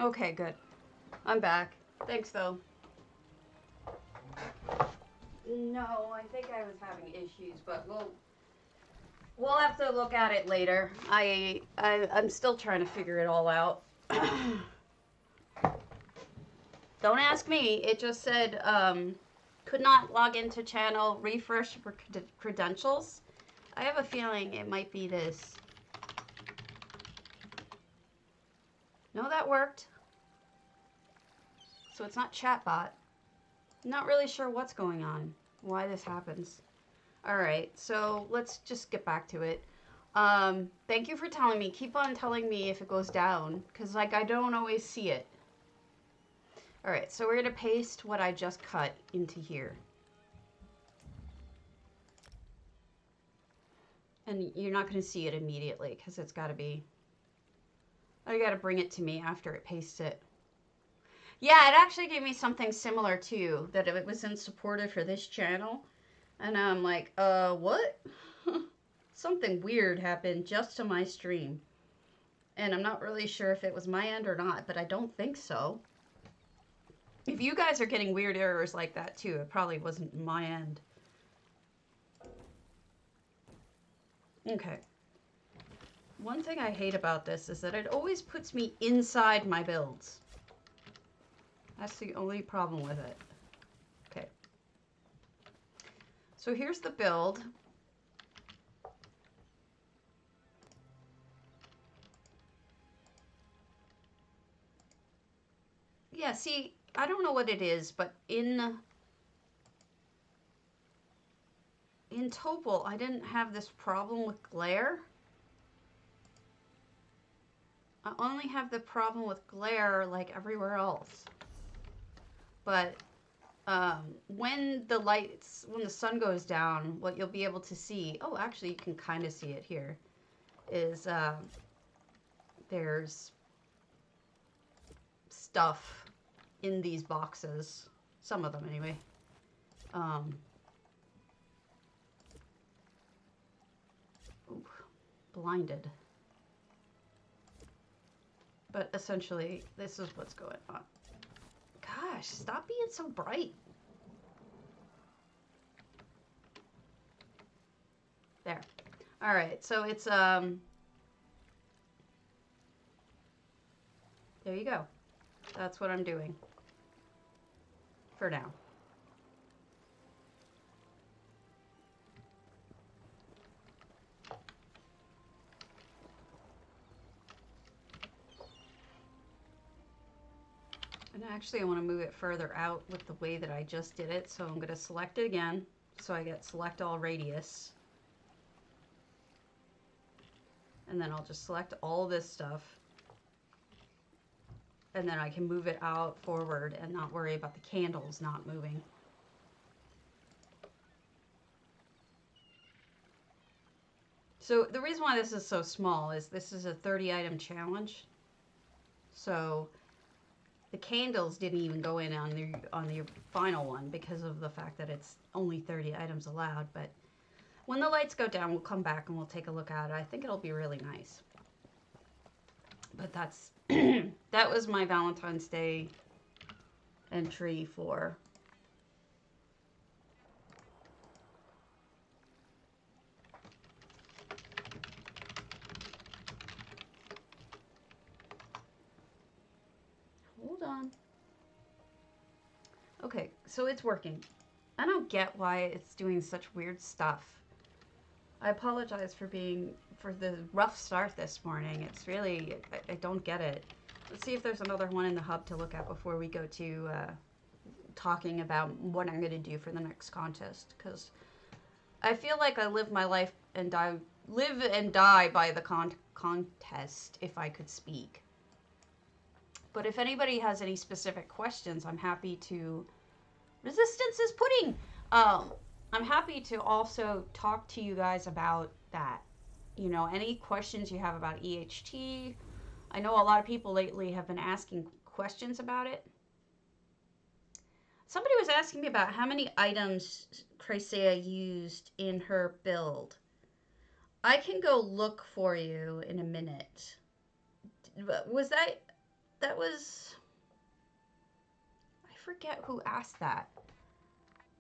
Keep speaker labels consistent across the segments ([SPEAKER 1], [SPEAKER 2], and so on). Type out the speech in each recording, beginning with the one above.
[SPEAKER 1] Okay, good. I'm back. Thanks, though. No, I think I was having issues, but we'll have to look at it later. I'm still trying to figure it all out. Don't ask me. It just said could not log into channel, refresh for credentials. I have a feeling it might be this. No, that worked. So it's not chatbot. Not really sure what's going on, why this happens. All right, so let's just get back to it. Thank you for telling me. Keep on telling me if it goes down, because like I don't always see it. All right, so we're gonna paste what I just cut into here. And you're not gonna see it immediately, because it's gotta be, I gotta bring it to me after it pastes it. Yeah, it actually gave me something similar too, that it wasn't supported for this channel. And I'm like, what? Something weird happened just to my stream. And I'm not really sure if it was my end or not, but I don't think so. If you guys are getting weird errors like that too, it probably wasn't my end. Okay. One thing I hate about this is that it always puts me inside my builds. That's the only problem with it. Okay. So here's the build. Yeah, see, I don't know what it is, but in Topal, I didn't have this problem with glare. I only have the problem with glare like everywhere else. But when the sun goes down, what you'll be able to see, oh, actually you can kind of see it here, is there's stuff in these boxes. Some of them anyway. Ooh, blinded. But essentially, this is what's going on. Gosh, stop being so bright. There. All right, so it's, there you go. That's what I'm doing. For now. And actually I want to move it further out with the way that I just did it. So I'm going to select it again. So I get select all radius. And then I'll just select all this stuff. And then I can move it out forward and not worry about the candles not moving. So the reason why this is so small is this is a 30 item challenge. So the candles didn't even go in on the final one because of the fact that it's only 30 items allowed. But when the lights go down, we'll come back and we'll take a look at it. I think it'll be really nice. But that's that was my Valentine's Day entry for hold on. Okay, so it's working. I don't get why it's doing such weird stuff. I apologize for the rough start this morning. It's really, I don't get it. Let's see if there's another one in the hub to look at before we go to talking about what I'm going to do for the next contest. Because I feel like I live my life and live and die by the contest, if I could speak. But if anybody has any specific questions, I'm happy to... Resistance is pudding! I'm happy to also talk to you guys about that. You know, any questions you have about EHT. I know a lot of people lately have been asking questions about it. Somebody was asking me about how many items Chrysaea used in her build. I can go look for you in a minute. Was that... That was... I forget who asked that.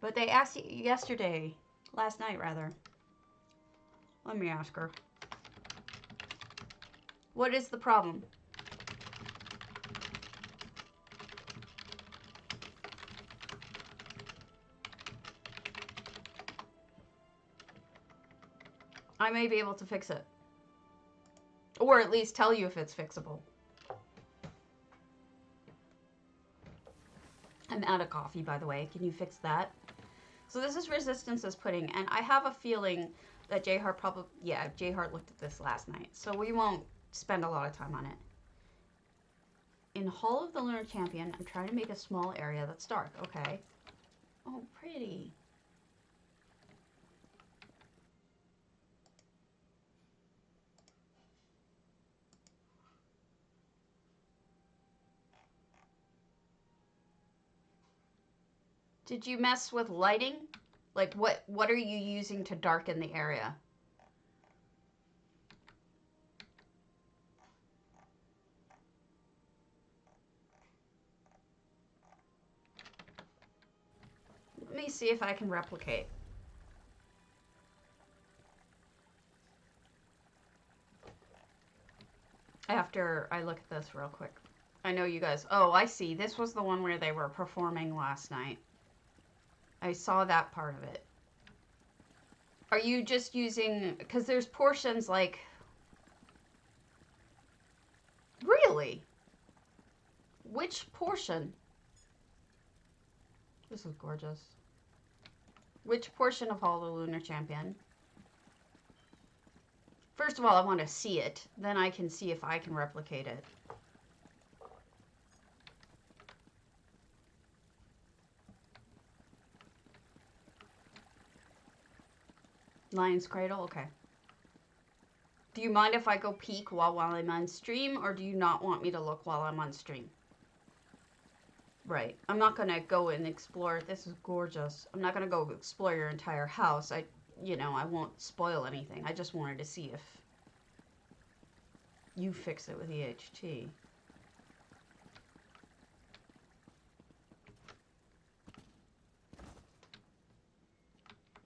[SPEAKER 1] But they asked yesterday. Last night, rather. Let me ask her. What is the problem? I may be able to fix it. Or at least tell you if it's fixable. I'm out of coffee, by the way. Can you fix that? So this is Resistance's pudding, and I have a feeling that J-Heart probably... Yeah, J-Heart looked at this last night, so we won't spend a lot of time on it. In Hall of the Lunar Champion, I'm trying to make a small area that's dark. Okay. Oh, pretty. Did you mess with lighting? Like, what are you using to darken the area? Let me see if I can replicate. After I look at this real quick. I know you guys... Oh, I see. This was the one where they were performing last night. I saw that part of it. Are you just using... Because there's portions like... Really? Which portion? This is gorgeous. Which portion of Hall of the Lunar Champion? First of all, I want to see it. Then I can see if I can replicate it. Lion's Cradle? Okay. Do you mind if I go peek while I'm on stream, or do you not want me to look while I'm on stream? Right. I'm not going to go and explore. This is gorgeous. I'm not going to go explore your entire house. I won't spoil anything. I just wanted to see if you fix it with EHT.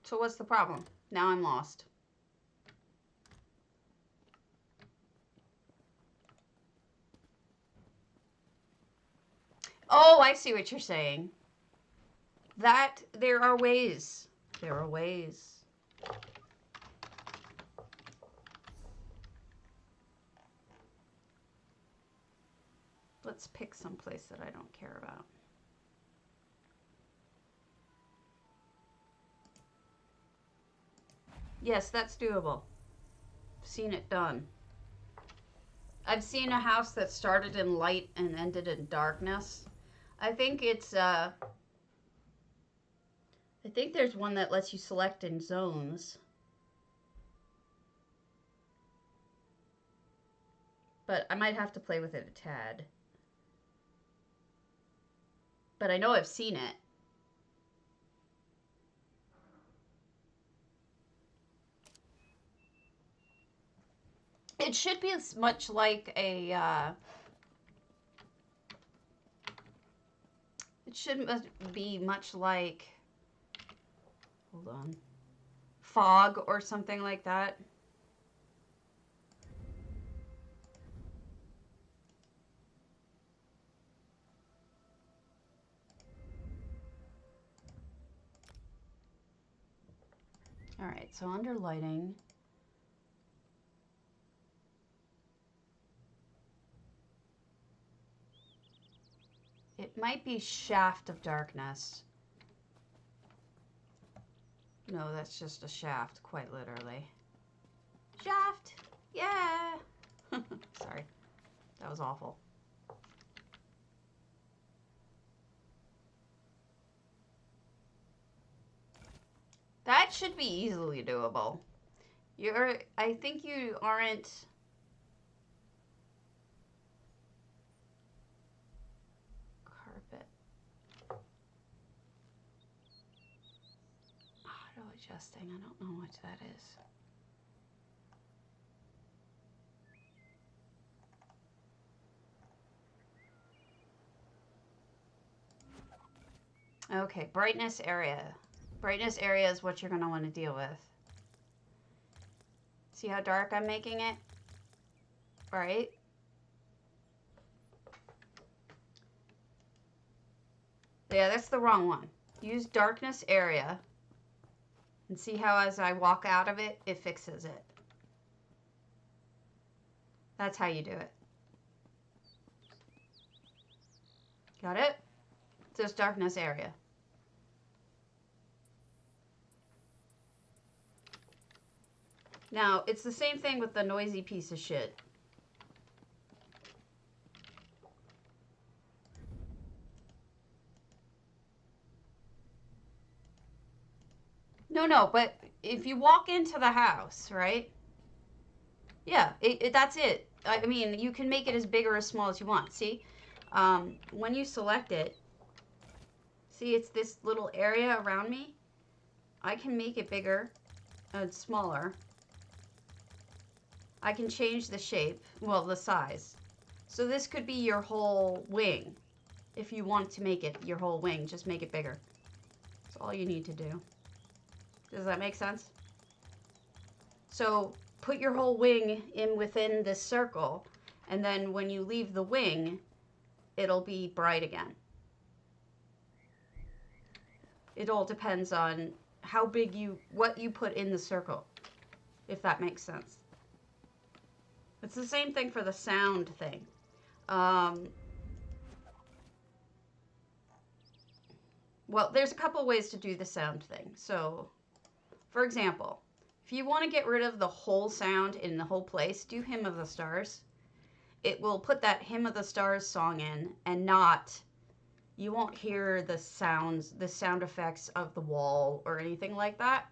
[SPEAKER 1] So what's the problem? Now I'm lost. Oh, I see what you're saying. That, there are ways. There are ways. Let's pick some place that I don't care about. Yes, that's doable. Seen it done. I've seen a house that started in light and ended in darkness. I think it's, I think there's one that lets you select in zones. But I might have to play with it a tad. But I know I've seen it. It should be as much like a, it shouldn't be much like, hold on, fog or something like that. All right, so under lighting, it might be shaft of darkness. No, that's just a shaft, quite literally. Shaft! Yeah! Sorry, that was awful. That should be easily doable. I think you aren't... Carpet. Auto adjusting, I don't know what that is. Okay, brightness area. Brightness area is what you're going to want to deal with. See how dark I'm making it? Right? Yeah, that's the wrong one. Use darkness area. And see how as I walk out of it, it fixes it. That's how you do it. Got it? Just darkness area. Now, it's the same thing with the noisy piece of shit. No, but if you walk into the house, right? Yeah, that's it. I mean, you can make it as big or as small as you want. See? When you select it, see it's this little area around me? I can make it bigger and smaller. I can change the shape, well, the size. So this could be your whole wing. If you want to make it your whole wing, just make it bigger. That's all you need to do. Does that make sense? So put your whole wing in within this circle, and then when you leave the wing, it'll be bright again. It all depends on how big what you put in the circle, if that makes sense. It's the same thing for the sound thing. Well, there's a couple ways to do the sound thing. So, for example, if you want to get rid of the whole sound in the whole place, do Hymn of the Stars. It will put that Hymn of the Stars song in and you won't hear the sound effects of the wall or anything like that.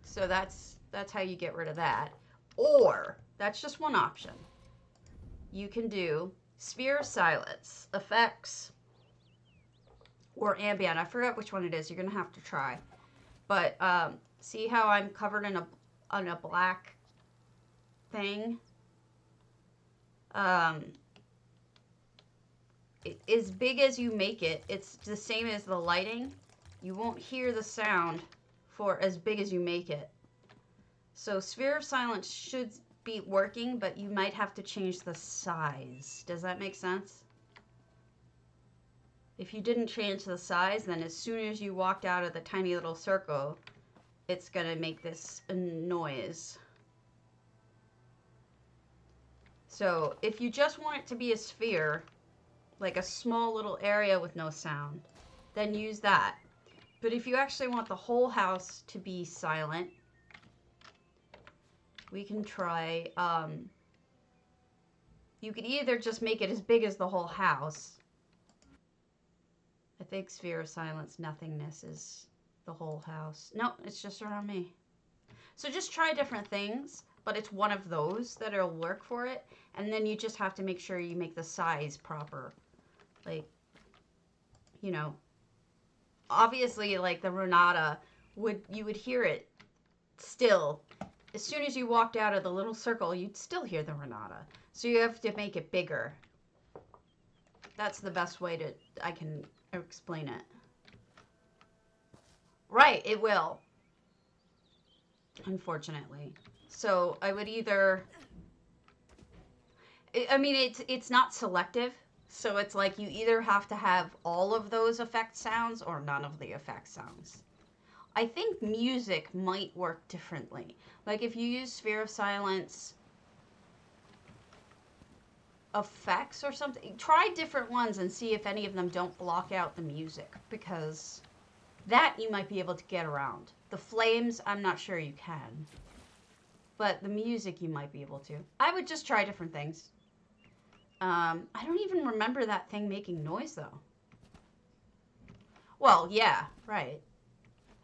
[SPEAKER 1] So that's how you get rid of that. Or, that's just one option. You can do Sphere of Silence, Effects, or Ambient. I forgot which one it is. You're going to have to try. But see how I'm covered in a black thing? As big as you make it, it's the same as the lighting. You won't hear the sound for as big as you make it. So Sphere of Silence should be working, but you might have to change the size. Does that make sense? If you didn't change the size, then as soon as you walked out of the tiny little circle, it's going to make this noise. So if you just want it to be a sphere, like a small little area with no sound, then use that. But if you actually want the whole house to be silent, we can try, you could either just make it as big as the whole house. I think Sphere of Silence, nothingness is the whole house. No, it's just around me. So just try different things, but it's one of those that'll work for it. And then you just have to make sure you make the size proper. Like, you know, obviously like the Renata, you would hear it still. As soon as you walked out of the little circle, you'd still hear the Renata. So you have to make it bigger. That's the best way I can explain it. Right, it will. Unfortunately. So I would either, I mean, it's not selective. So it's like you either have to have all of those effect sounds or none of the effect sounds. I think music might work differently. Like if you use Sphere of Silence effects or something, try different ones and see if any of them don't block out the music, because that you might be able to get around. The flames, I'm not sure you can. But the music you might be able to. I would just try different things. I don't even remember that thing making noise though. Well, yeah, right.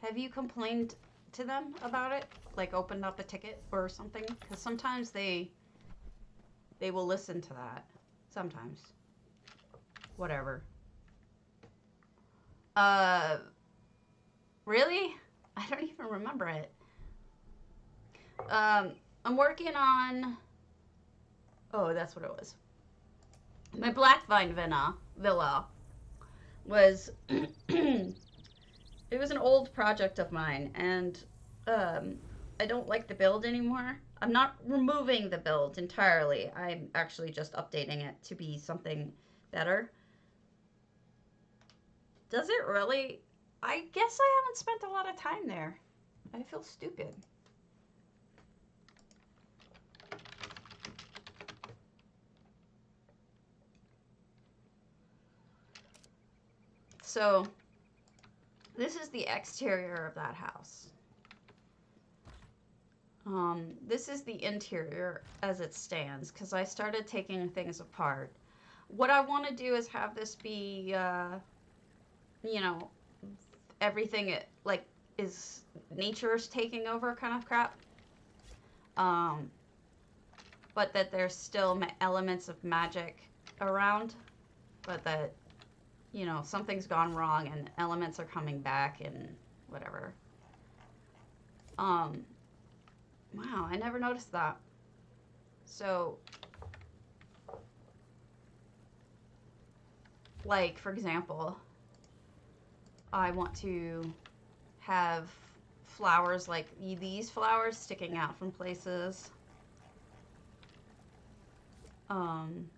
[SPEAKER 1] Have you complained to them about it? Like opened up a ticket or something? Because sometimes they will listen to that. Sometimes. Whatever. Really? I don't even remember it. I'm working on... Oh, that's what it was. My Black Vine villa was It was an old project of mine, and I don't like the build anymore. I'm not removing the build entirely. I'm actually just updating it to be something better. Does it really? I guess I haven't spent a lot of time there. I feel stupid. So, this is the exterior of that house. This is the interior as it stands, because I started taking things apart. What I want to do is have this be, you know, everything it, like, is nature's taking over kind of crap. But that there's still elements of magic around, but that, you know, something's gone wrong and elements are coming back and whatever. Wow, I never noticed that. So, like, for example, I want to have flowers like these flowers sticking out from places. And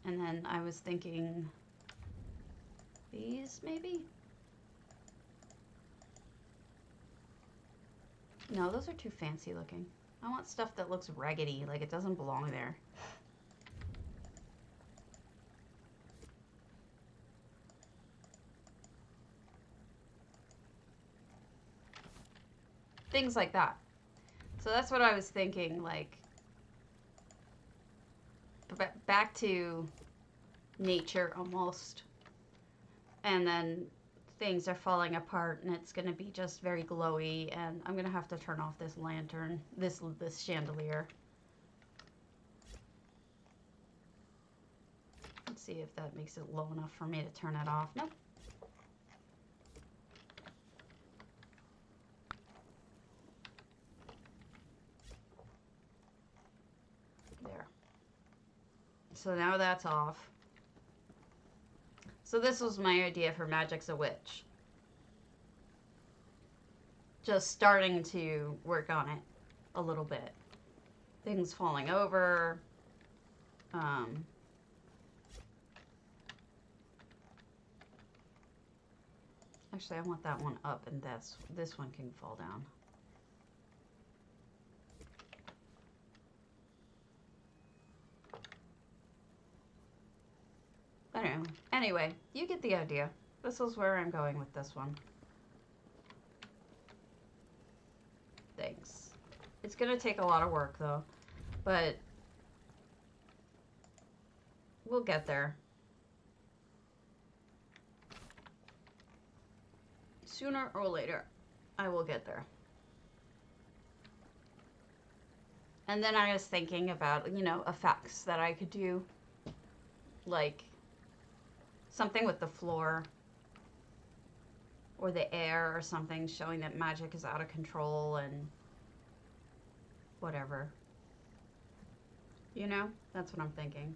[SPEAKER 1] then I was thinking these maybe? No, those are too fancy looking. I want stuff that looks raggedy, like it doesn't belong there. Things like that. So that's what I was thinking, like, back to nature almost. And then things are falling apart and it's going to be just very glowy, and I'm going to have to turn off this lantern, this chandelier. Let's see if that makes it low enough for me to turn it off. Nope. There. So now that's off. So this was my idea for Magic's a Witch. Just starting to work on it a little bit. Things falling over. Actually, I want that one up, and this one can fall down. I don't know. Anyway, you get the idea. This is where I'm going with this one. Thanks. It's going to take a lot of work, though. But we'll get there. Sooner or later, I will get there. And then I was thinking about, you know, effects that I could do. Like something with the floor or the air or something, showing that magic is out of control and whatever. You know, that's what I'm thinking.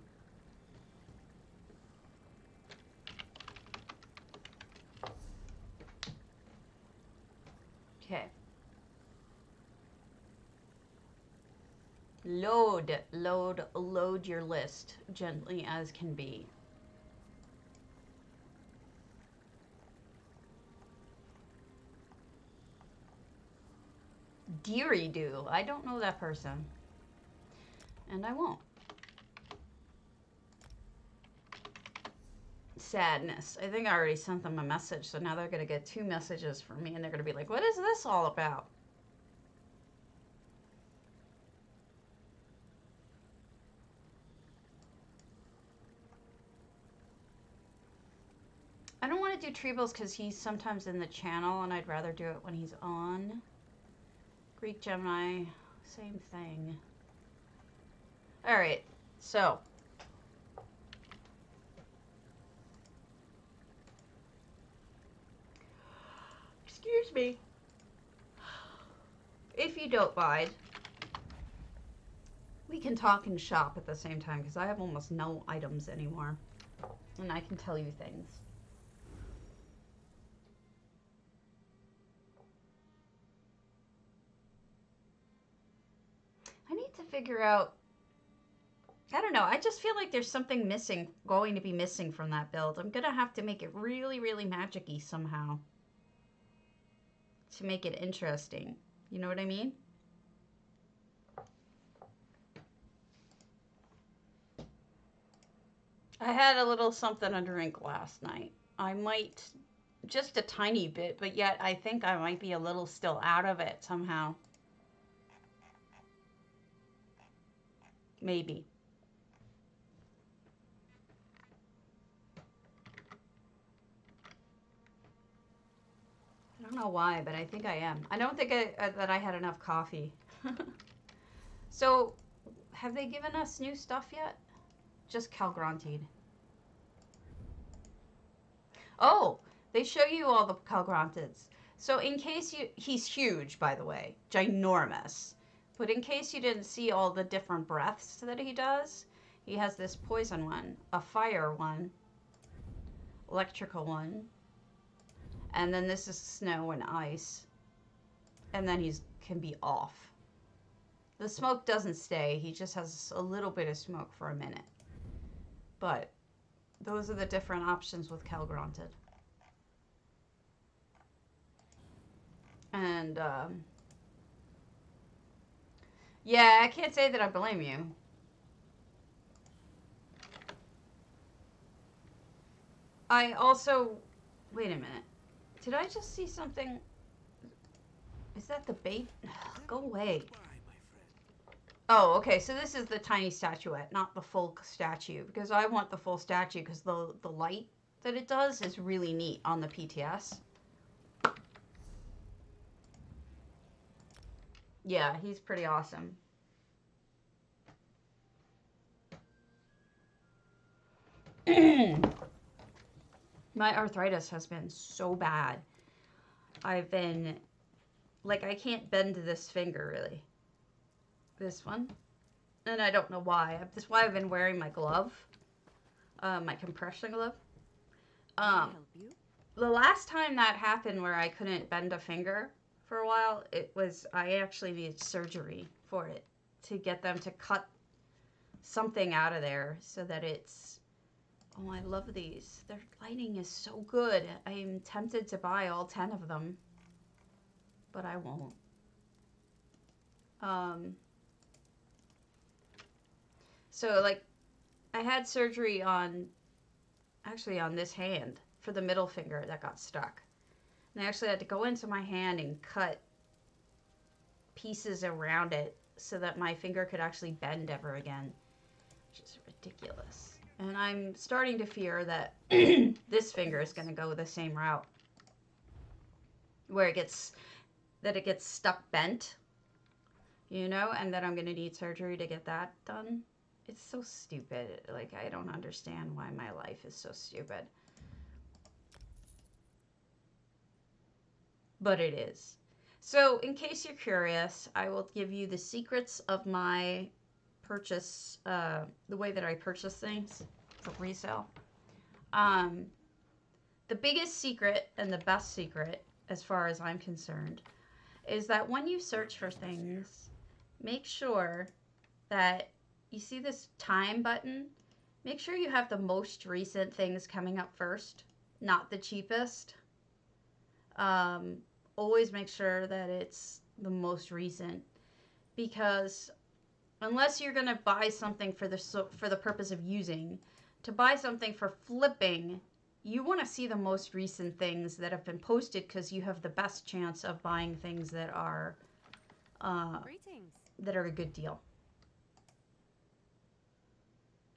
[SPEAKER 1] Okay. Load your list gently as can be. Deary-do. I don't know that person. And I won't. Sadness. I think I already sent them a message, so now they're going to get 2 messages from me, and they're going to be like, what is this all about? I don't want to do Treebles because he's sometimes in the channel, and I'd rather do it when he's on. Greek Gemini, same thing. Alright, so. Excuse me. If you don't mind, we can talk and shop at the same time because I have almost no items anymore. And I can tell you things. I need to figure out, I don't know, I just feel like there's something going to be missing from that build. I'm going to have to make it really, really magic-y somehow to make it interesting. You know what I mean? I had a little something to drink last night. I might, just a tiny bit, but yet I think I might be a little still out of it somehow. Maybe. I don't know why, but I think I am. I don't think that I had enough coffee. So, have they given us new stuff yet? Just Calgrantied. Oh, they show you all the Calgrantids. So in case he's huge, by the way, ginormous. But in case you didn't see all the different breaths that he does, he has this poison one, a fire one, electrical one, and then this is snow and ice. And then can be off. The smoke doesn't stay. He just has a little bit of smoke for a minute. But those are the different options with Calgranted. And, yeah, I can't say that I blame you. I also, wait a minute. Did I just see something? Is that the bait? Go away. Oh, okay, so this is the tiny statuette, not the full statue, because I want the full statue because the light that it does is really neat on the PTS. Yeah, he's pretty awesome. My arthritis has been so bad. I've been, like, I can't bend this finger, really. This one. And I don't know why. That's why I've been wearing my glove. My compression glove. The last time that happened where I couldn't bend a finger for a while, I actually needed surgery for it. To get them to cut something out of there so that it's... Oh, I love these. Their lighting is so good. I'm tempted to buy all 10 of them. But I won't. So, like, I had surgery on this hand for the middle finger that got stuck. And I actually had to go into my hand and cut pieces around it so that my finger could actually bend ever again, which is ridiculous. And I'm starting to fear that this finger is going to go the same route, where it gets stuck bent, you know, and that I'm going to need surgery to get that done. It's so stupid. Like, I don't understand why my life is so stupid. But it is. So, in case you're curious, I will give you the secrets of my purchase, the way that I purchase things for resale. The biggest secret and the best secret, as far as I'm concerned, is that when you search for things, make sure that you see this time button. Make sure you have the most recent things coming up first, not the cheapest. Always make sure that it's the most recent, because unless you're gonna buy something for the purpose of using, to buy something for flipping, you want to see the most recent things that have been posted, because you have the best chance of buying things that are a good deal.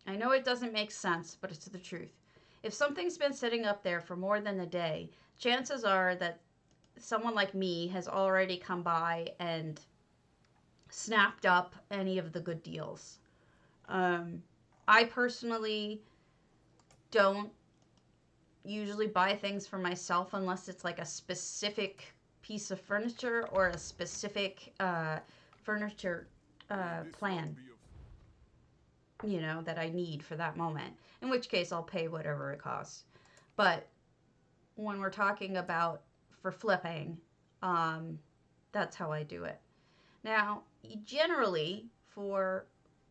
[SPEAKER 1] I know it doesn't make sense, but it's the truth. If something's been sitting up there for more than a day, chances are that someone like me has already come by and snapped up any of the good deals. I personally don't usually buy things for myself unless it's like a specific piece of furniture or a specific furniture plan. you know, that I need for that moment. In which case, I'll pay whatever it costs. But when we're talking about for flipping, that's how I do it. Now, generally,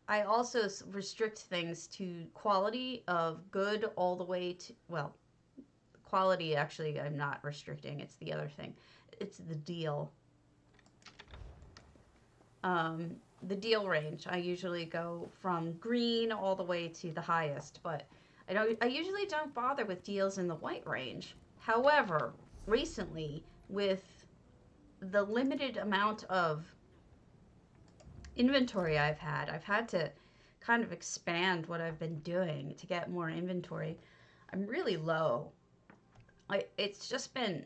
[SPEAKER 1] I also restrict things to quality of good all the way to, well, quality actually I'm not restricting. It's the other thing. It's the deal. The deal range. I usually go from green all the way to the highest, but I usually don't bother with deals in the white range. However, recently, with the limited amount of inventory I've had to kind of expand what I've been doing to get more inventory. I'm really low. It's just been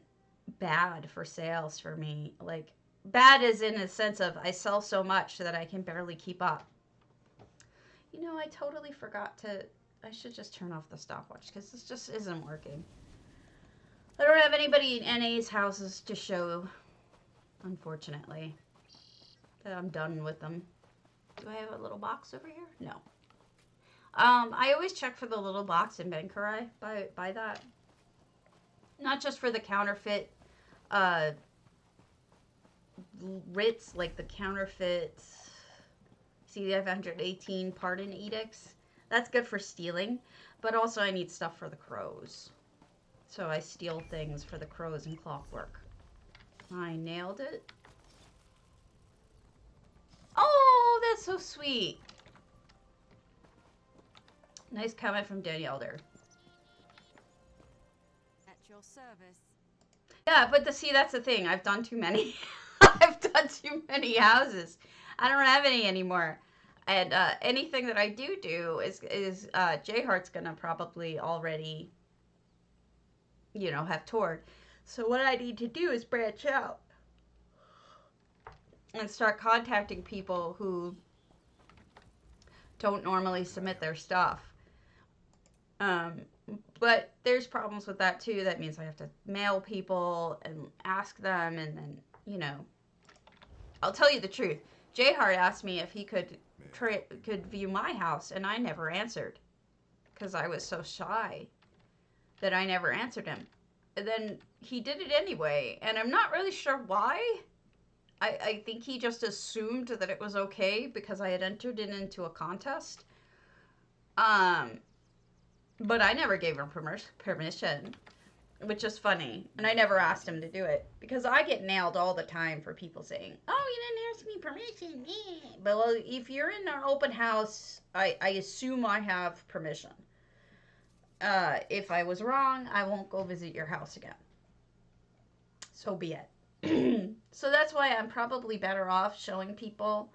[SPEAKER 1] bad for sales for me. Like, bad is in a sense of I sell so much that I can barely keep up. You know, I totally forgot to, I should just turn off the stopwatch because this just isn't working. I don't have anybody in NA's houses to show, unfortunately. I'm done with them. Do I have a little box over here? No. I always check for the little box in Benkarai. Buy that. Not just for the counterfeit writs, like the counterfeit C518 pardon edicts. That's good for stealing, but also I need stuff for the crows. So I steal things for the crows and clockwork. I nailed it. Oh, that's so sweet. Nice comment from Danielle there.
[SPEAKER 2] At your service.
[SPEAKER 1] Yeah, but see, that's the thing. I've done too many. I've done too many houses. I don't have any anymore. And anything that I do is J-Heart's gonna probably already, you know, have toured. So what I need to do is branch out and start contacting people who don't normally submit their stuff. But there's problems with that too. That means I have to mail people and ask them, and then, you know, I'll tell you the truth. J-Heart asked me if he could view my house, and I never answered because I was so shy that I never answered him. And then he did it anyway, and I'm not really sure why. I think he just assumed that it was okay because I had entered it into a contest. But I never gave him permission, which is funny. And I never asked him to do it because I get nailed all the time for people saying, "Oh, you didn't ask me permission." But well, if you're in an open house, I assume I have permission. If I was wrong, I won't go visit your house again. So be it. So that's why I'm probably better off showing people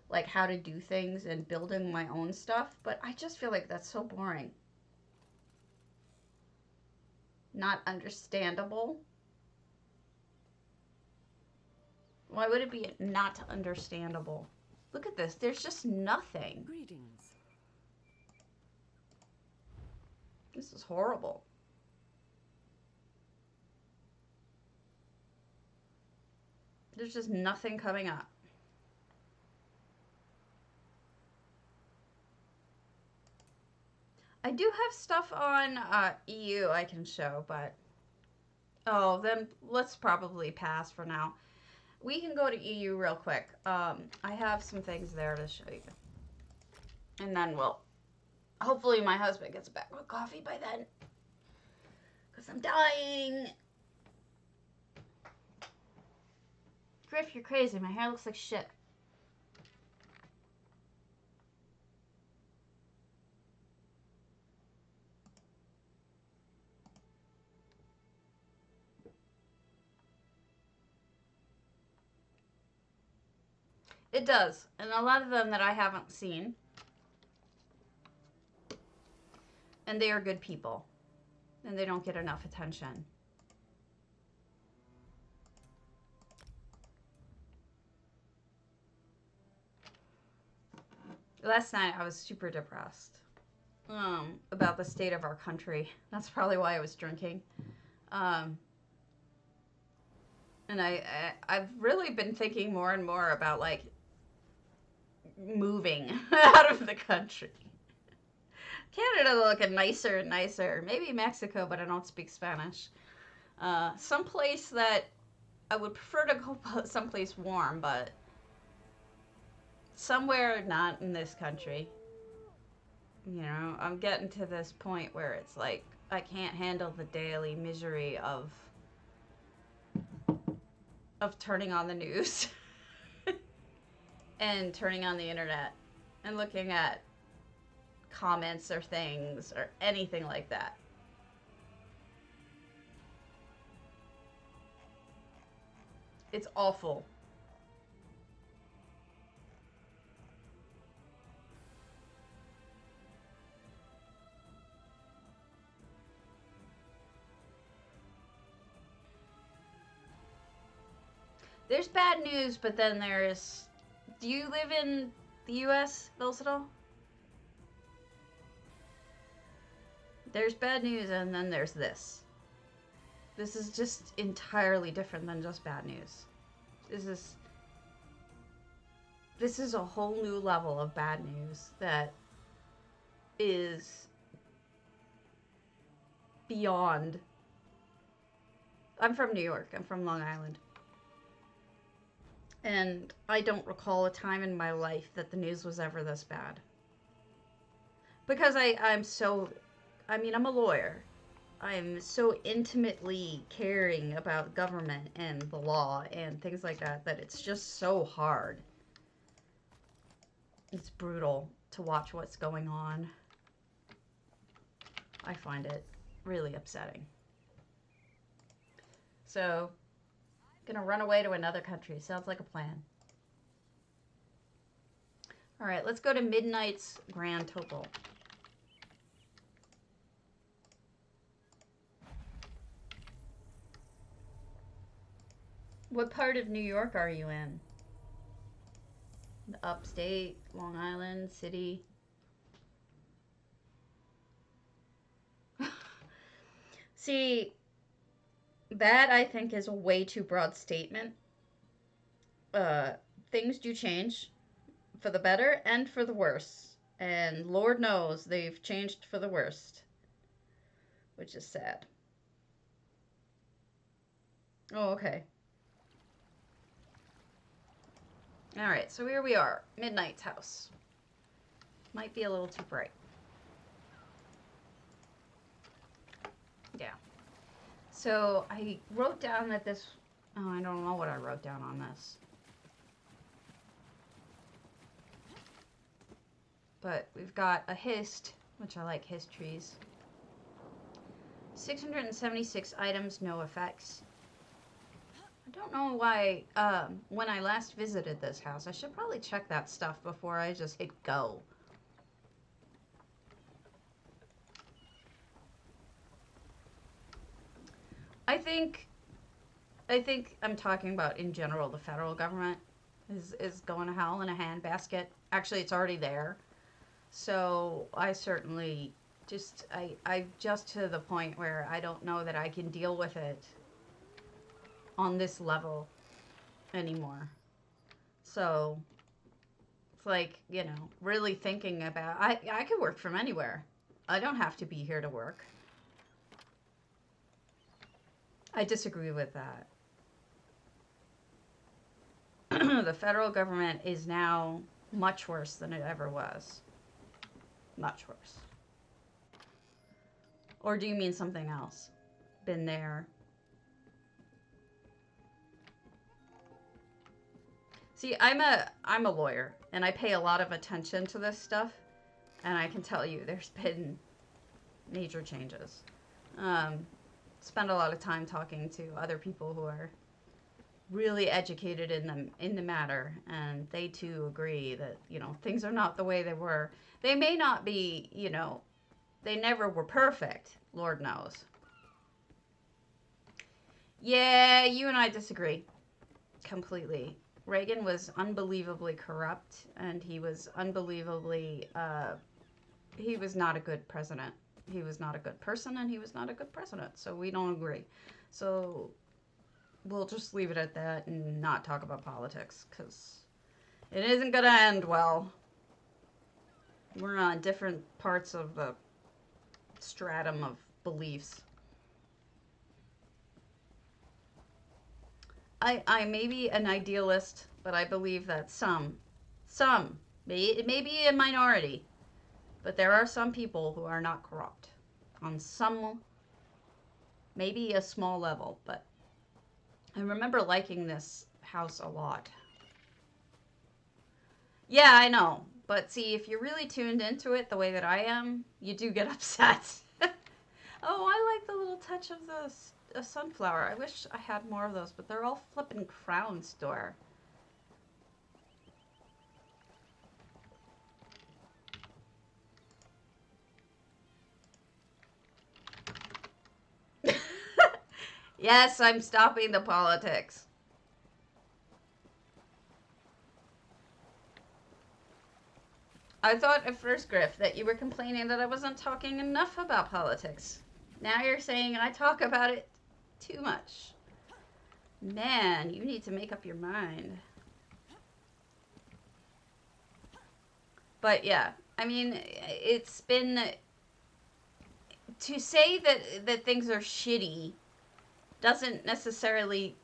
[SPEAKER 1] like how to do things and building my own stuff. But I just feel like that's so boring. Not understandable. Why would it be not understandable? Look at this. There's just nothing.
[SPEAKER 2] Greetings.
[SPEAKER 1] This is horrible. There's just nothing coming up. I do have stuff on EU I can show, but oh, then let's probably pass for now. We can go to EU real quick. I have some things there to show you. And then we'll, hopefully my husband gets back with coffee by then. Because I'm dying. Griff, you're crazy. My hair looks like shit. It does. And a lot of them that I haven't seen. And they are good people. And they don't get enough attention. Last night I was super depressed about the state of our country. That's probably why I was drinking. And I've really been thinking more and more about like moving out of the country. Canada looking nicer and nicer. Maybe Mexico, but I don't speak Spanish. Someplace that I would prefer to go someplace warm, but somewhere not in this country. You know, I'm getting to this point where it's like I can't handle the daily misery of turning on the news and turning on the internet and looking at comments or things or anything like that. It's awful. There's bad news, but then there's... Do you live in the U.S., Vilsadal? There's bad news, and then there's this. This is just entirely different than just bad news. This is a whole new level of bad news that is beyond... I'm from New York. I'm from Long Island. And I don't recall a time in my life that the news was ever this bad. Because I'm so... I mean, I'm a lawyer. I'm so intimately caring about government and the law and things like that that it's just so hard. It's brutal to watch what's going on. I find it really upsetting. So... Gonna run away to another country. Sounds like a plan. Alright, let's go to Midnight's Grand Topal. What part of New York are you in? The upstate, Long Island, city? See... That, I think, is a way too broad statement. Things do change for the better and for the worse. And Lord knows they've changed for the worst. Which is sad. Oh, okay. Alright, so here we are. Midnight's house. Might be a little too bright. Yeah. So I wrote down that this... Oh, I don't know what I wrote down on this. But we've got a hist, which I like hist trees. 676 items, no effects. I don't know why, when I last visited this house, I should probably check that stuff before I just hit go. I think I'm talking about in general the federal government is going to hell in a handbasket. Actually, it's already there. So I certainly I just to the point where I don't know that I can deal with it on this level anymore. So it's like, you know, really thinking about I could work from anywhere. I don't have to be here to work. I disagree with that. The federal government is now much worse than it ever was. Much worse. Or do you mean something else? Been there. See, I'm a lawyer, and I pay a lot of attention to this stuff, and I can tell you there's been major changes. Spend a lot of time talking to other people who are really educated in the matter, and they too agree that, you know, things are not the way they were. They may not be, you know, they never were perfect, Lord knows. Yeah, you and I disagree completely. Reagan was unbelievably corrupt, and he was unbelievably he was not a good president. He was not a good person, and he was not a good president. So we don't agree. So we'll just leave it at that and not talk about politics, because it isn't going to end well. We're on different parts of the stratum of beliefs. I may be an idealist, but I believe that some, it may be a minority, but there are some people who are not corrupt on some, maybe a small level, but I remember liking this house a lot. Yeah, I know. But see, if you're really tuned into it the way that I am, you do get upset. Oh, I like the little touch of the sunflower. I wish I had more of those, but they're all flippin' crown store. Yes, I'm stopping the politics. I thought at first, Griff, that you were complaining that I wasn't talking enough about politics. Now you're saying I talk about it too much. Man, you need to make up your mind. But yeah, I mean, it's been... To say that things are shitty doesn't necessarily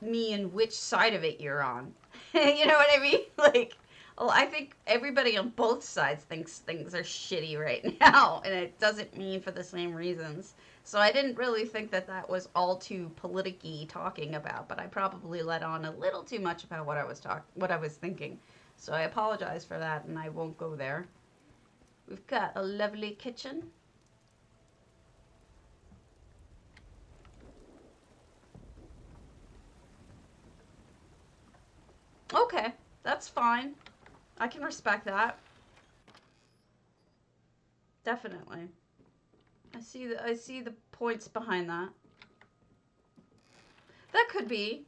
[SPEAKER 1] mean which side of it you're on. You know what I mean? Like... Well, I think everybody on both sides thinks things are shitty right now, and it doesn't mean for the same reasons. So I didn't really think that was all too politicky talking about, but I probably let on a little too much about what I was thinking. So I apologize for that, and I won't go there. We've got a lovely kitchen. Okay, that's fine. I can respect that. Definitely. I see the points behind that. That could be.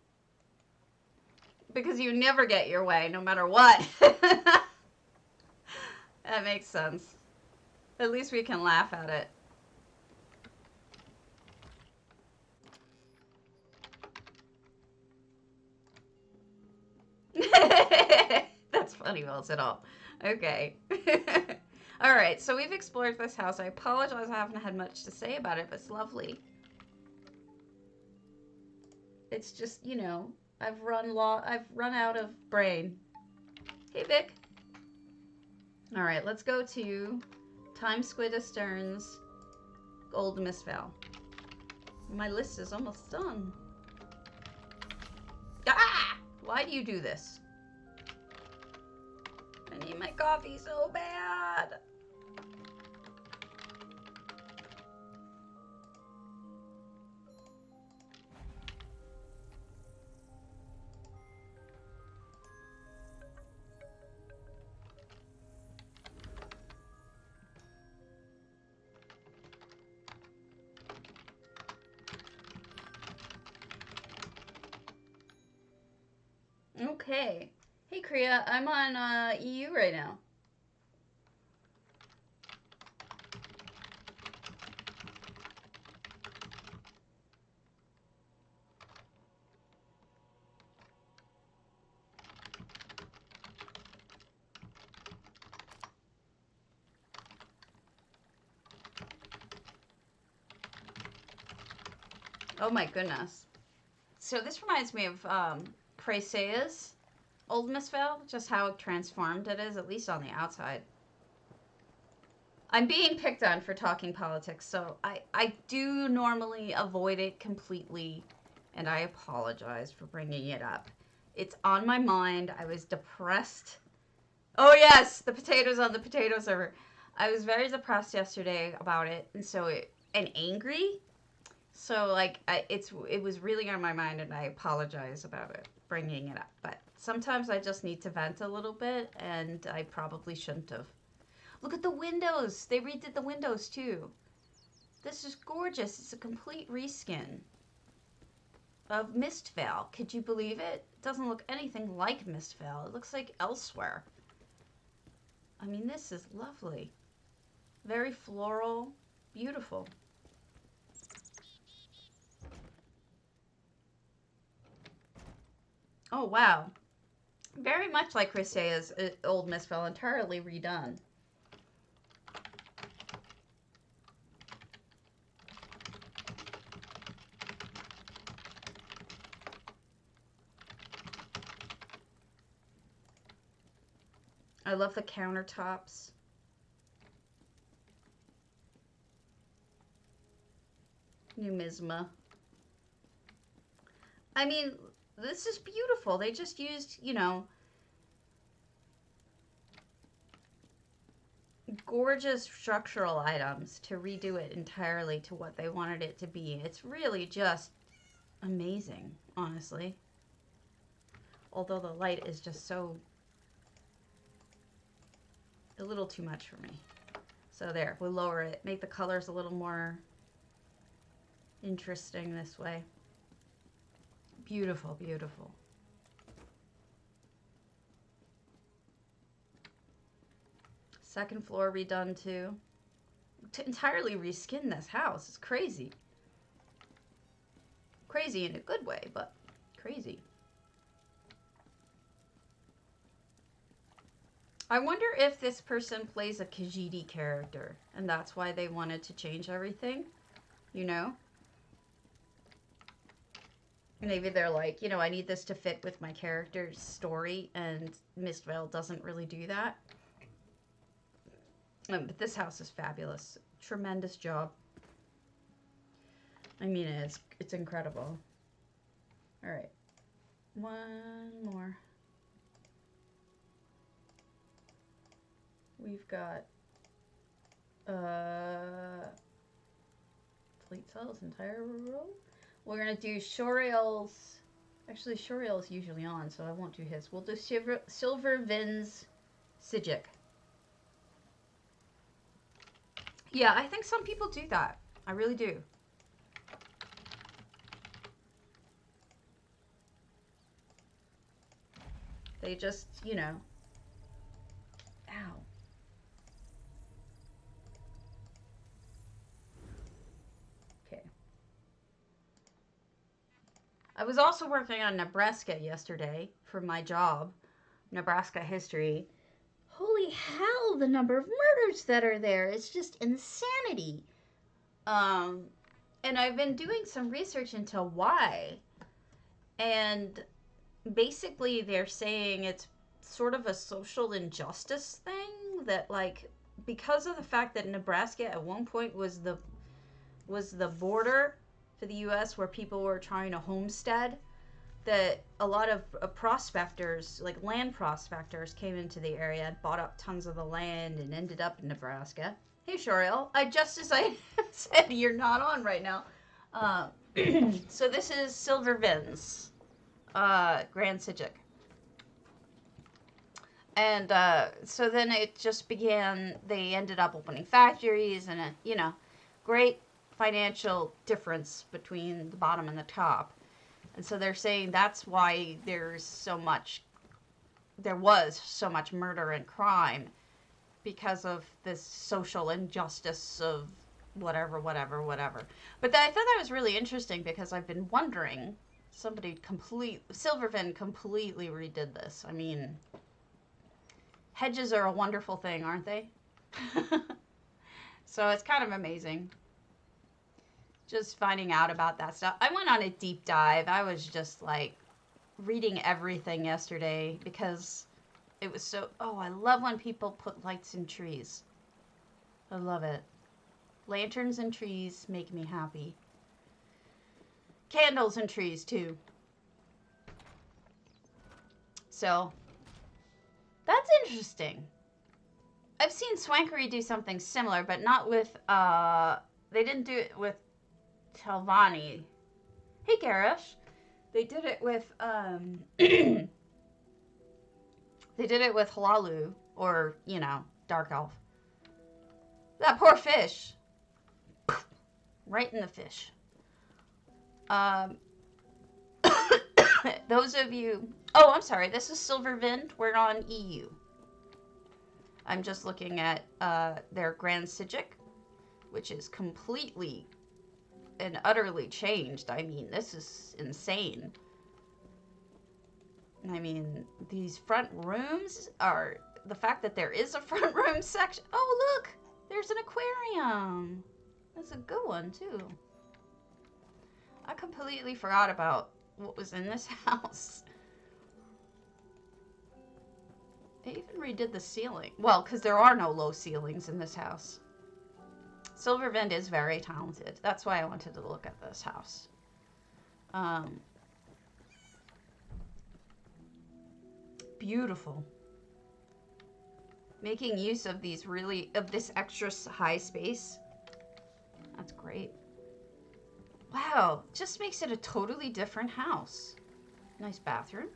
[SPEAKER 1] Because you never get your way, no matter what. That makes sense. At least we can laugh at it. That's funny, Wells, at all. Okay. Alright, so we've explored this house. I apologize I haven't had much to say about it, but it's lovely. It's just, you know, I've run out of brain. Hey, Vic. Alright, let's go to Time Squid Astern's Gold Mistveil. My list is almost done. Ah! Why do you do this? I need my coffee so bad. Okay. Hey, Kriya, I'm on EU right now. Oh my goodness. So this reminds me of Presea's Old Mistveil, just how transformed it is, at least on the outside. I'm being picked on for talking politics, so I do normally avoid it completely, and I apologize for bringing it up. It's on my mind. I was depressed. Oh yes, the potatoes on the potato server. I was very depressed yesterday about it, and angry. So like it was really on my mind, and I apologize about it, bringing it up. But sometimes I just need to vent a little bit, and I probably shouldn't have. Look at the windows. They redid the windows too. This is gorgeous. It's a complete reskin of Mistveil. Could you believe it? It doesn't look anything like Mistveil. It looks like Elsewhere. I mean, this is lovely. Very floral. Beautiful. Oh, wow. Very much like Christea's Old Mistveil, entirely redone. I love the countertops. Numisma. I mean, this is beautiful. They just used, you know, gorgeous structural items to redo it entirely to what they wanted it to be. It's really just amazing, honestly. Although the light is just so a little too much for me. So there, we'll lower it, make the colors a little more interesting this way. Beautiful, beautiful. Second floor redone too. To entirely reskin this house is crazy. Crazy in a good way, but crazy. I wonder if this person plays a Khajiit character, and that's why they wanted to change everything, you know? Maybe they're like, you know, I need this to fit with my character's story, and Mistveil doesn't really do that. But this house is fabulous. Tremendous job. I mean, it's incredible. All right. One more. We've got plate cells, entire row. We're gonna do Shoriel's. Actually, Shoriel's usually on, so I won't do his. We'll do Silver Vin's psijic. Yeah, I think some people do that. I really do. They just, you know. Ow. Okay. I was also working on Nebraska yesterday for my job, Nebraska history. Holy hell, the number of murders that are there. It's just insanity. And I've been doing some research into why. And basically they're saying it's sort of a social injustice thing that, like, because of the fact that Nebraska at one point was the border for the US where people were trying to homestead, that a lot of prospectors, like land prospectors, came into the area and bought up tons of the land and ended up in Nebraska. Hey, Shoriel. Just as I said, you're not on right now. So this is Silver Vin's Grand Psijic. And so then it just began, they ended up opening factories and, you know, great financial difference between the bottom and the top. And so they're saying that's why there was so much murder and crime, because of this social injustice of whatever. But I thought that was really interesting because I've been wondering, Silvervin completely redid this. I mean, hedges are a wonderful thing, aren't they? So it's kind of amazing. Just finding out about that stuff. I went on a deep dive. I was just like reading everything yesterday because it was so, I love when people put lights in trees. I love it. Lanterns and trees make me happy. Candles and trees too. So that's interesting. I've seen Swankery do something similar, but not with, they didn't do it with Telvanni. Hey, Garish. They did it with, they did it with Halalu, or, you know, Dark Elf. That poor fish. Right in the fish. Those of you, I'm sorry, this is Silvervin. We're on EU. I'm just looking at their Grand Psijic, which is completely and utterly changed. I mean, this is insane. I mean, these front rooms are, the fact that there is a front room section. Oh, look, there's an aquarium. That's a good one, too. I completely forgot about what was in this house. They even redid the ceiling. Well, because there are no low ceilings in this house. Silverwind is very talented. That's why I wanted to look at this house. Beautiful. Making use of these this extra high space. That's great. Wow, just makes it a totally different house. Nice bathroom.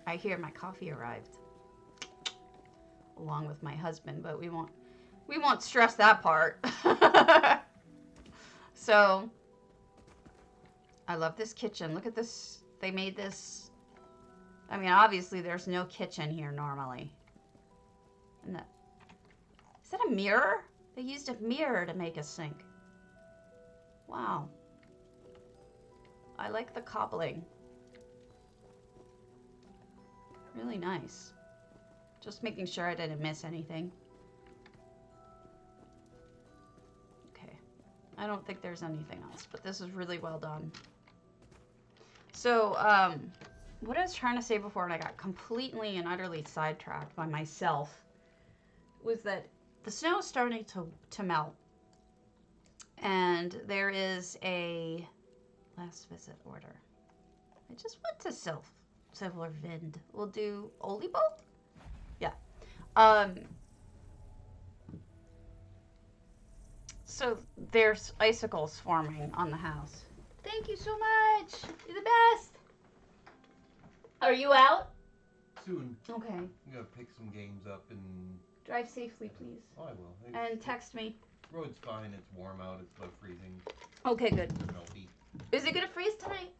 [SPEAKER 1] I hear my coffee arrived. Along with my husband, but we won't stress that part. So, I love this kitchen. Look at this. They made this. I mean, obviously there's no kitchen here normally. And is that a mirror? They used a mirror to make a sink. Wow. I like the cobbling. Really nice. Just making sure I didn't miss anything. Okay. I don't think there's anything else, but this is really well done. So, what I was trying to say before, and I got completely and utterly sidetracked by myself, was that the snow is starting to melt. And there is a last visit order. I just went to Silverwind. We'll do Olibo? Yeah. So there's icicles forming on the house. Thank you so much. You're the best. Are you out?
[SPEAKER 2] Soon.
[SPEAKER 1] Okay.
[SPEAKER 2] I'm gonna pick some games up and
[SPEAKER 1] drive safely, please.
[SPEAKER 2] Oh, I will.
[SPEAKER 1] And text me.
[SPEAKER 2] Road's fine. It's warm out. It's about freezing.
[SPEAKER 1] Okay, good.
[SPEAKER 2] It's melty.
[SPEAKER 1] Is it gonna freeze tonight?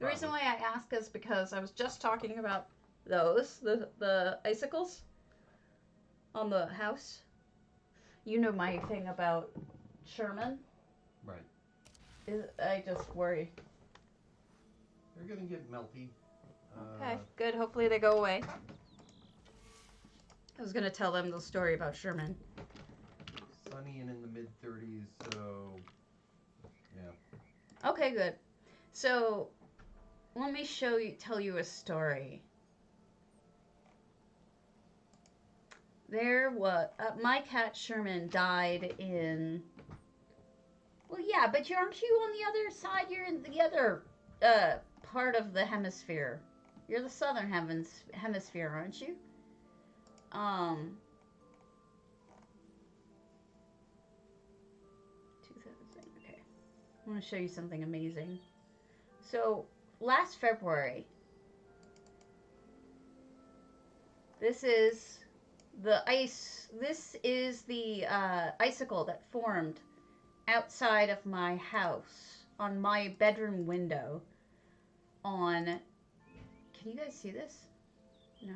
[SPEAKER 1] The reason why I ask is because I was just talking about those, the icicles on the house. You know my thing about Sherman.
[SPEAKER 2] Right.
[SPEAKER 1] I just worry.
[SPEAKER 2] They're gonna get melty.
[SPEAKER 1] Okay, good. Hopefully they go away. I was gonna tell them the story about Sherman.
[SPEAKER 2] Sunny and in the mid-30s, so yeah.
[SPEAKER 1] Okay, good. So let me tell you a story. My cat Sherman died in. Well, yeah, but aren't you on the other side? You're in the other part of the hemisphere. You're the southern hemisphere, aren't you? 2000. Okay. I want to show you something amazing. So last February, this is the icicle that formed outside of my house on my bedroom window on. Can you guys see this? No.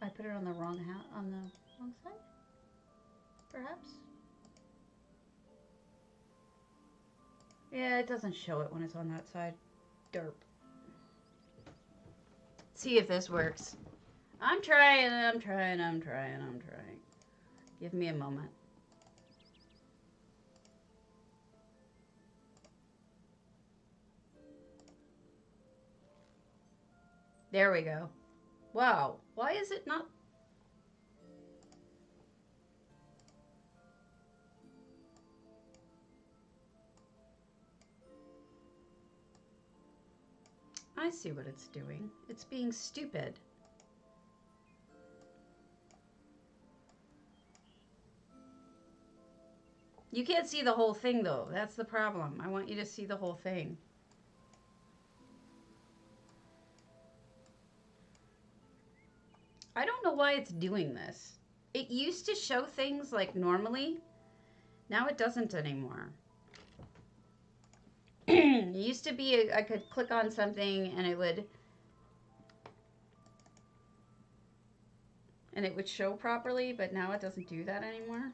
[SPEAKER 1] I put it on the wrong side? Perhaps? Yeah, it doesn't show it when it's on that side. Derp. See if this works. I'm trying. Give me a moment. There we go. Wow. Why is it not? I see what it's doing. It's being stupid. You can't see the whole thing, though. That's the problem. I want you to see the whole thing. I don't know why it's doing this. It used to show things like normally. Now it doesn't anymore. It used to be I could click on something and it would show properly, but now it doesn't do that anymore.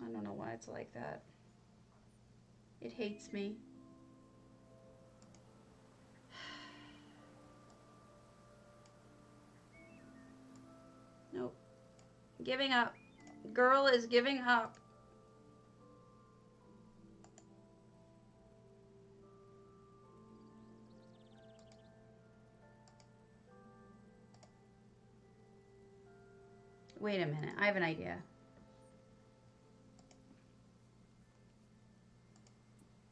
[SPEAKER 1] I don't know why it's like that. It hates me. Nope. Giving up. Girl is giving up. Wait a minute. I have an idea.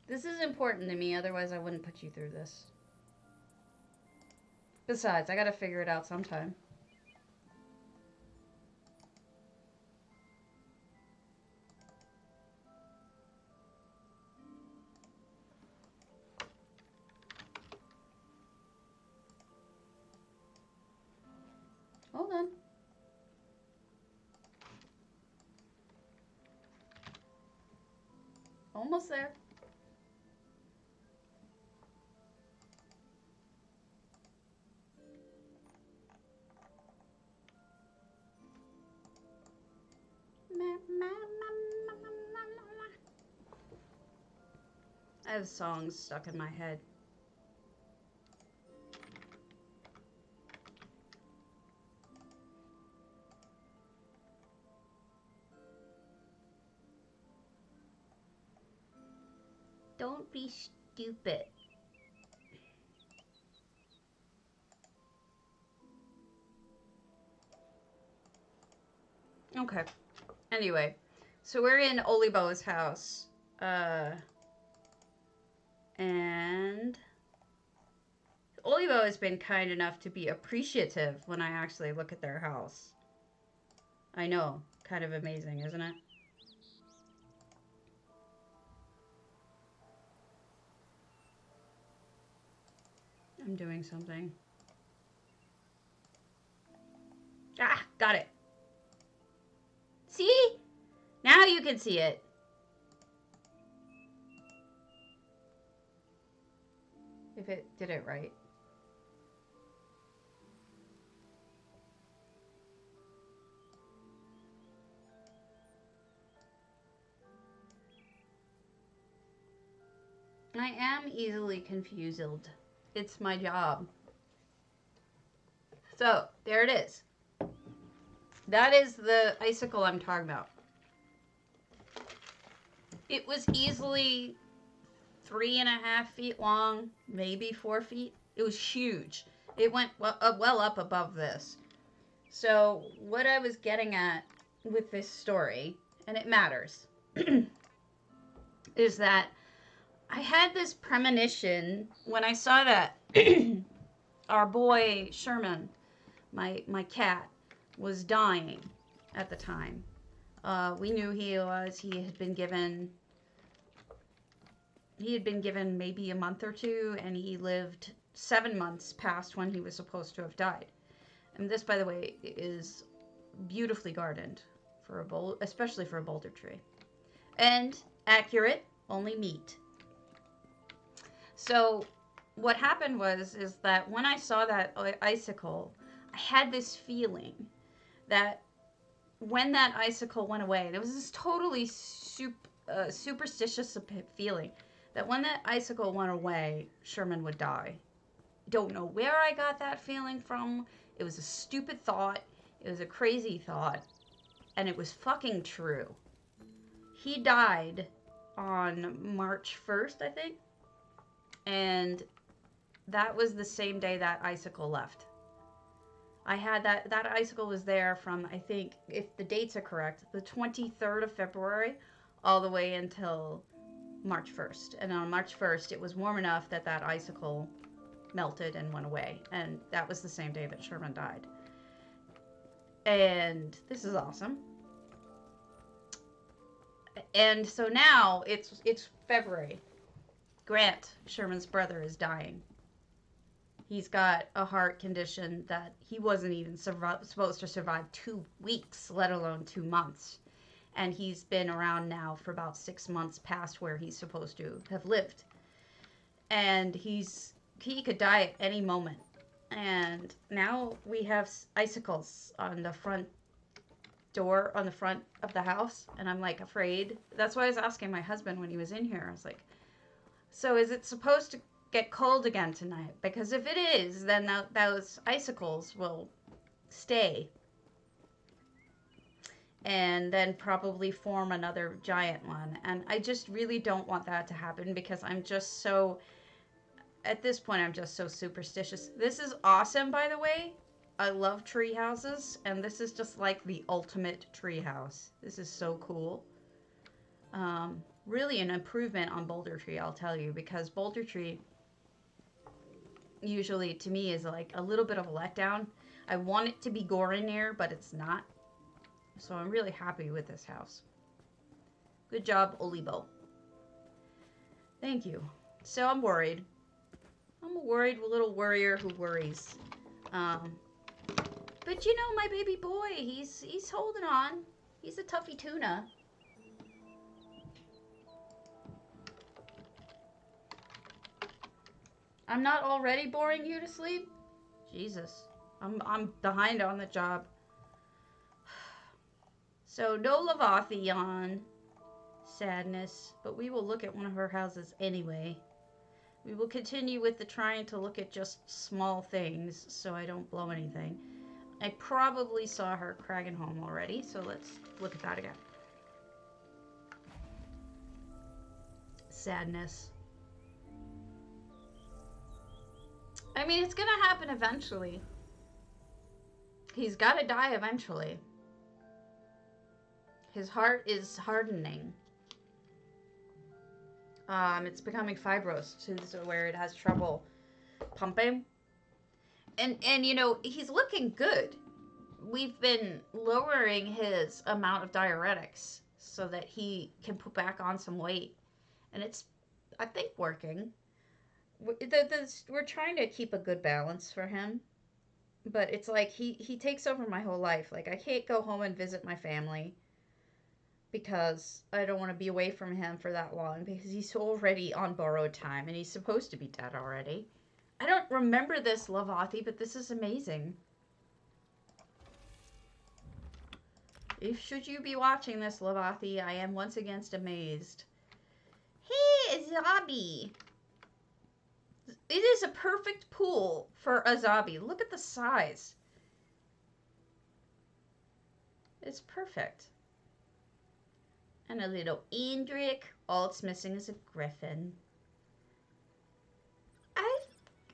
[SPEAKER 1] This is important to me, otherwise I wouldn't put you through this. Besides, I gotta figure it out sometime. Hold on. Almost there. I have songs stuck in my head. Don't be stupid. Okay. Anyway, so we're in Olibo's house. And Olibo has been kind enough to be appreciative when I actually look at their house. I know. Kind of amazing, isn't it? I'm doing something. Ah, got it. See? Now you can see it. If it did it right. I am easily confused. It's my job. So, there it is. That is the icicle I'm talking about. It was easily 3.5 feet long, maybe 4 feet. It was huge. It went well up above this. So, what I was getting at with this story, and it matters, is that I had this premonition when I saw that our boy Sherman, my cat, was dying at the time. We knew he was. He had been given maybe a month or two, and he lived 7 months past when he was supposed to have died. And this, by the way, is beautifully gardened for especially for a boulder tree. And accurate, only meat. So what happened is that when I saw that icicle, I had this feeling that when that icicle went away, there was this totally superstitious feeling that when that icicle went away, Sherman would die. Don't know where I got that feeling from. It was a stupid thought. It was a crazy thought. And it was fucking true. He died on March 1st, I think. And that was the same day that icicle left. I had that icicle was there from, I think, if the dates are correct, the 23rd of February all the way until March 1st. And on March 1st, it was warm enough that that icicle melted and went away. And that was the same day that Sherman died. And this is awesome. And so now it's February. Grant, Sherman's brother, is dying. He's got a heart condition that he wasn't even supposed to survive 2 weeks, let alone 2 months. And he's been around now for about 6 months past where he's supposed to have lived. And he could die at any moment. And now we have icicles on the front door, on the front of the house. And I'm like afraid. That's why I was asking my husband when he was in here. I was like, so is it supposed to get cold again tonight? Because if it is, then those icicles will stay. And then probably form another giant one. And I just really don't want that to happen because I'm just so, at this point, I'm just so superstitious. This is awesome, by the way. I love tree houses, and this is just like the ultimate tree house. This is so cool. Really an improvement on bouldertree, I'll tell you, because bouldertree usually to me is like a little bit of a letdown. I want it to be Gorinir, but it's not. So I'm really happy with this house. Good job, Olibo. Thank you. So I'm worried. I'm a worried little worrier who worries. But you know, my baby boy, he's holding on. He's a toughy tuna. I'm not already boring you to sleep? Jesus. I'm behind on the job. So no Lavathion. Sadness. But we will look at one of her houses anyway. We will continue with the trying to look at just small things so I don't blow anything. I probably saw her kragenhome already, so let's look at that again. Sadness. I mean, it's gonna happen eventually. He's gotta die eventually. His heart is hardening. It's becoming fibrous to where it has trouble pumping. And you know, he's looking good. We've been lowering his amount of diuretics so that he can put back on some weight. And it's, I think, working. We're trying to keep a good balance for him. But it's like he takes over my whole life. Like, I can't go home and visit my family because I don't want to be away from him for that long because he's already on borrowed time and he's supposed to be dead already. I don't remember this, Lavathi, but this is amazing. Should you be watching this, Lavathi, I am once again amazed. Hey, Azabi! It is a perfect pool for Azabi. Look at the size. It's perfect. And a little Indrik. All it's missing is a griffin.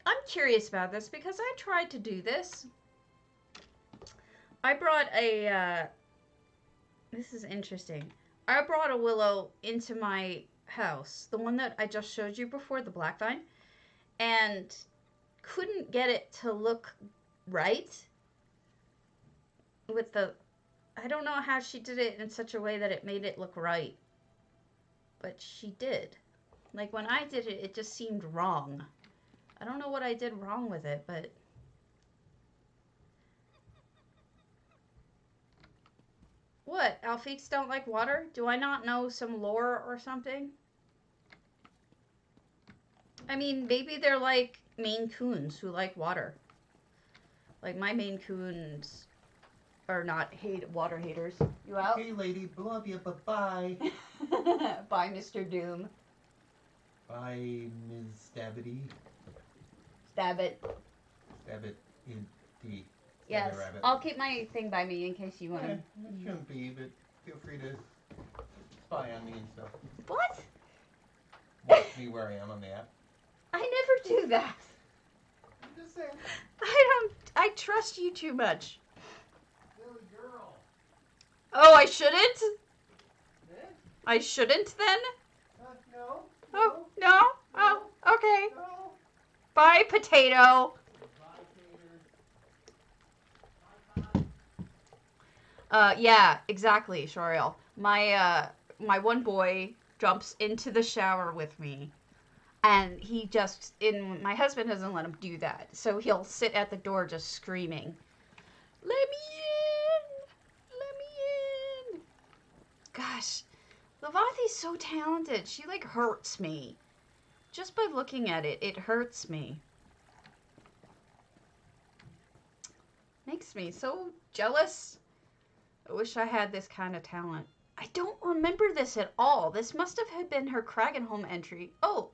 [SPEAKER 1] I'm curious about this because I tried to do this. I brought a, this is interesting. I brought a willow into my house. The one that I just showed you before, the black vine. And couldn't get it to look right. With the, I don't know how she did it in such a way that it made it look right. But she did. Like when I did it, it just seemed wrong. I don't know what I did wrong with it, but... What? Alfiks don't like water? Do I not know some lore or something? I mean, maybe they're like Maine Coons who like water. Like my Maine Coons are not water haters. You out?
[SPEAKER 2] Hey, lady. Love you. Bye-bye.
[SPEAKER 1] Bye, Mr. Doom.
[SPEAKER 2] Bye, Ms. Stabbity.
[SPEAKER 1] Stab it.
[SPEAKER 2] Stab it in the
[SPEAKER 1] Yes,
[SPEAKER 2] rabbit.
[SPEAKER 1] I'll keep my thing by me in case you want to.
[SPEAKER 2] It shouldn't be, but feel free to spy on me and stuff.
[SPEAKER 1] What?
[SPEAKER 2] Watch me where I am on the app.
[SPEAKER 1] I never do that.
[SPEAKER 2] I'm just saying.
[SPEAKER 1] I trust you too much.
[SPEAKER 2] Silly girl.
[SPEAKER 1] Oh, I shouldn't?
[SPEAKER 2] Eh?
[SPEAKER 1] I shouldn't then?
[SPEAKER 2] No.
[SPEAKER 1] Oh, no? Oh, okay.
[SPEAKER 2] No.
[SPEAKER 1] Bye, potato. Yeah, exactly, Shoriel. My one boy jumps into the shower with me, and my husband doesn't let him do that, so he'll sit at the door just screaming, "Let me in! Let me in!" Gosh, Lavathi's so talented. She, like, hurts me. Just by looking at it, it hurts me. Makes me so jealous. I wish I had this kind of talent. I don't remember this at all. This must have been her kragenhome entry. Oh,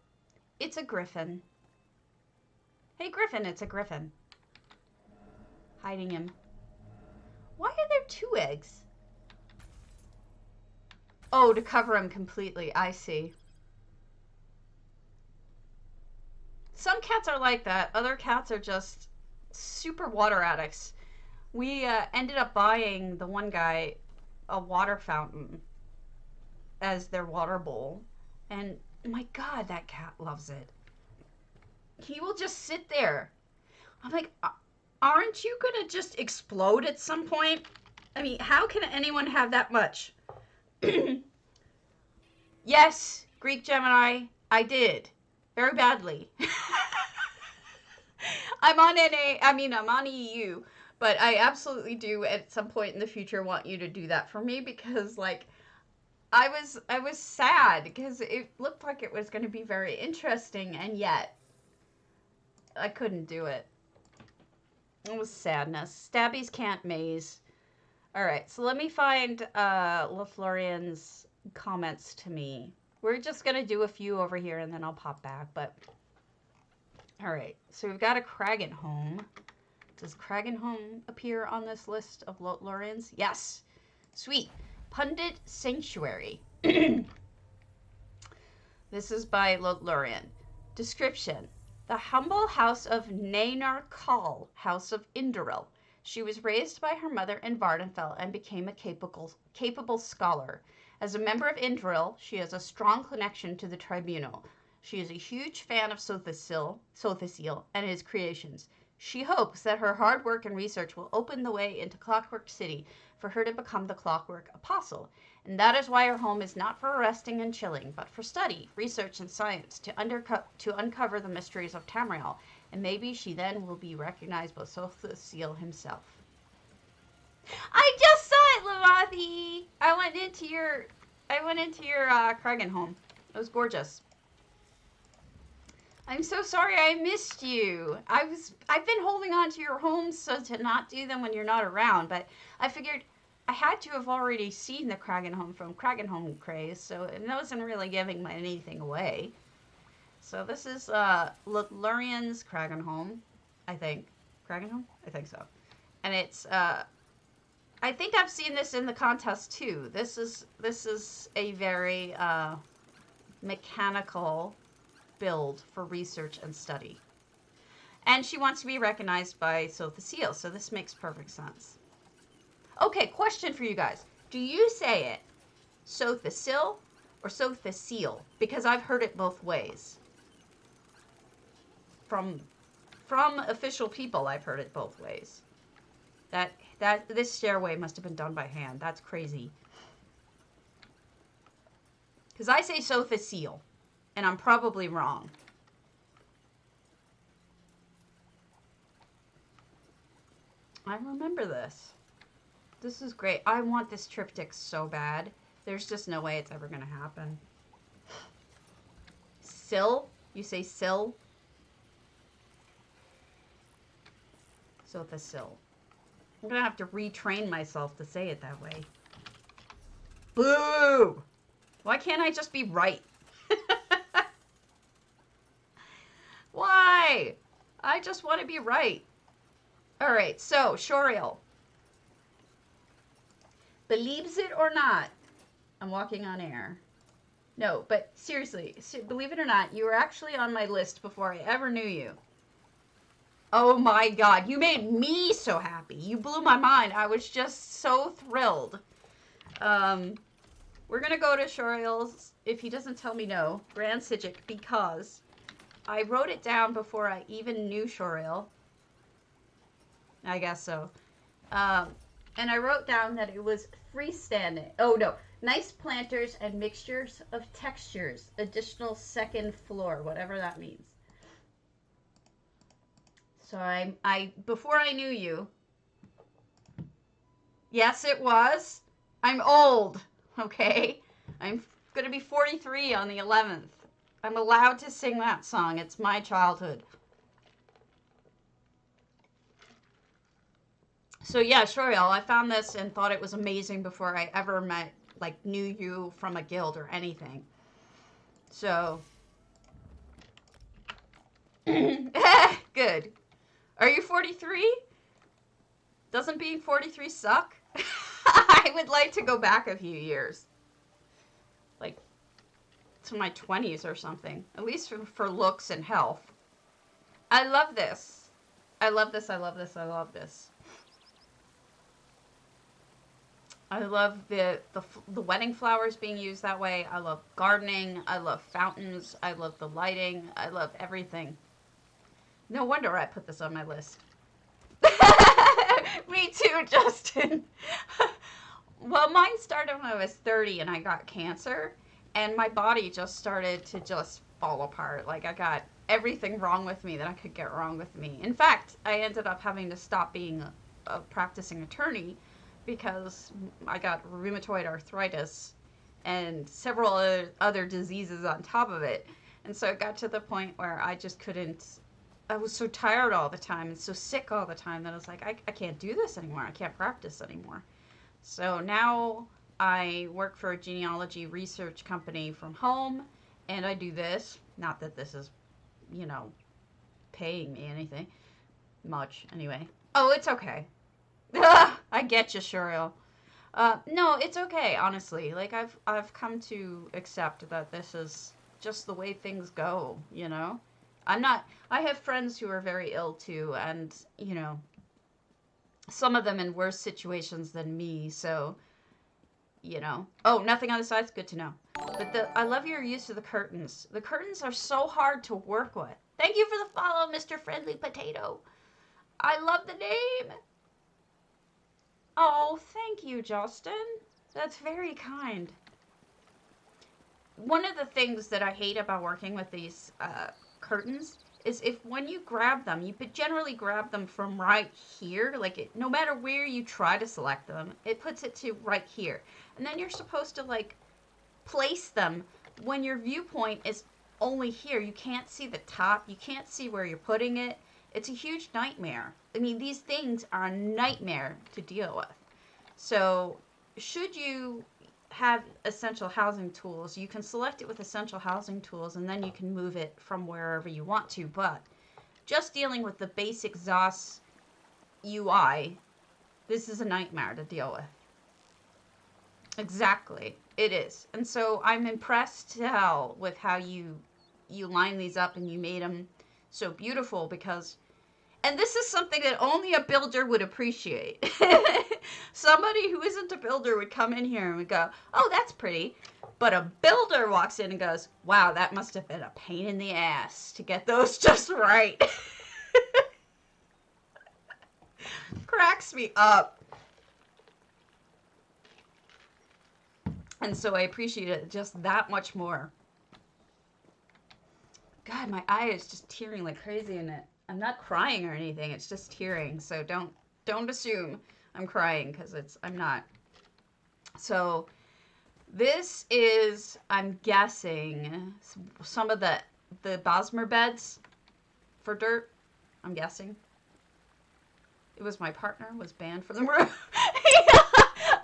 [SPEAKER 1] it's a griffin. Hey, Griffin, it's a griffin. Hiding him. Why are there 2 eggs? Oh, to cover him completely. I see. Some cats are like that. Other cats are just super water addicts. We ended up buying the one guy a water fountain as their water bowl. And my God, that cat loves it. He will just sit there. I'm like, aren't you going to just explode at some point? I mean, how can anyone have that much? Yes, Greek Gemini, I did. Very badly. I'm on EU, but I absolutely do at some point in the future want you to do that for me because, like, I was sad because it looked like it was going to be very interesting, and yet I couldn't do it. It was sadness. Stabbies can't maze. All right, so let me find LaFlorian's comments to me. We're just going to do a few over here, and then I'll pop back, but... All right, so we've got a kragenhome. Does kragenhome appear on this list of Lothlorians? Yes. Sweet. Pundit Sanctuary. This is by Lothlorian. Description. The humble house of Nanar Kal, House of Indoril. She was raised by her mother in Vardenfell and became a capable scholar. As a member of Indoril, she has a strong connection to the tribunal. She is a huge fan of Sothisil and his creations. She hopes that her hard work and research will open the way into Clockwork City for her to become the Clockwork Apostle. And that is why her home is not for resting and chilling, but for study, research, and science to uncover the mysteries of Tamriel. And maybe she then will be recognized by Sothisil himself. I just saw it, Lavathi! I went into your Kragenhome. It was gorgeous. I'm so sorry I missed you. I've been holding on to your homes so to not do them when you're not around, but I figured I had to have already seen the Kragenhome from Kragenhome Craze, so it wasn't really giving anything away. So this is Lurian's Kragenhome, I think. Kragenhome? I think so. And it's I think I've seen this in the contest too. This is a very mechanical build for research and study. And she wants to be recognized by Sothisil, so this makes perfect sense. Okay, question for you guys. Do you say it Sothisil or Sothisil? Because I've heard it both ways. From official people, I've heard it both ways. This stairway must have been done by hand. That's crazy. Because I say Sothisil, and I'm probably wrong. I remember this. This is great. I want this triptych so bad. There's just no way it's ever going to happen. Sill? You say Sill? Sothisil. I'm going to have to retrain myself to say it that way. Boo! Why can't I just be right? Why? I just want to be right. Alright, so, Shoriel. Believes it or not, I'm walking on air. No, but seriously, believe it or not, you were actually on my list before I ever knew you. Oh my God, you made me so happy. You blew my mind. I was just so thrilled. We're going to go to Shoriel's, if he doesn't tell me no, Grand Psijic, because I wrote it down before I even knew Shoriel. I guess so. And I wrote down that it was freestanding. Oh, no. Nice planters and mixtures of textures. Additional second floor, whatever that means. So I before I knew you. Yes, it was. I'm old, okay? I'm going to be 43 on the 11th. I'm allowed to sing that song. It's my childhood. So yeah, Shoriel, I found this and thought it was amazing before I ever knew you from a guild or anything. So, good. Are you 43? Doesn't being 43 suck? I would like to go back a few years. Like, to my 20s or something. At least for looks and health. I love this. I love this, I love this, I love this. I love the wedding flowers being used that way. I love gardening. I love fountains. I love the lighting. I love everything. No wonder I put this on my list. Me too, Justin. Well, mine started when I was 30 and I got cancer. And my body just started to just fall apart. Like, I got everything wrong with me that I could get wrong with me. In fact, I ended up having to stop being a practicing attorney because I got rheumatoid arthritis and several other diseases on top of it. And so it got to the point where I just couldn't, I was so tired all the time and so sick all the time that I was like, I can't do this anymore. I can't practice anymore. So now I work for a genealogy research company from home, and I do this. Not that this is, you know, paying me anything much anyway. Oh, it's okay. I get you, Shuriel. No, it's okay, honestly. Like, I've come to accept that this is just the way things go, you know? I have friends who are very ill too, and, you know, some of them in worse situations than me, so, you know. Oh, nothing on the sides? Good to know. But I love your use of the curtains. The curtains are so hard to work with. Thank you for the follow, Mr. Friendly Potato. I love the name. Oh, thank you, Justin. That's very kind. One of the things that I hate about working with these curtains is when you grab them, you generally grab them from right here. Like, no matter where you try to select them, it puts it to right here. And then you're supposed to, like, place them when your viewpoint is only here. You can't see the top. You can't see where you're putting it. It's a huge nightmare. I mean, these things are a nightmare to deal with. So, should you have essential housing tools, you can select it with essential housing tools, and then you can move it from wherever you want to. But just dealing with the basic ZOS UI, this is a nightmare to deal with. Exactly, it is. And so I'm impressed to hell with how you line these up and you made them so beautiful, because, and this is something that only a builder would appreciate. Somebody who isn't a builder would come in here and would go, oh, that's pretty. But a builder walks in and goes, wow, that must have been a pain in the ass to get those just right. Cracks me up. And so I appreciate it just that much more. God, my eye is just tearing like crazy in it. I'm not crying or anything. It's just tearing. So don't assume I'm crying, because I'm not. So this is, I'm guessing, some of the Bosmer beds for dirt. I'm guessing. It was my partner was banned from the room. Yeah.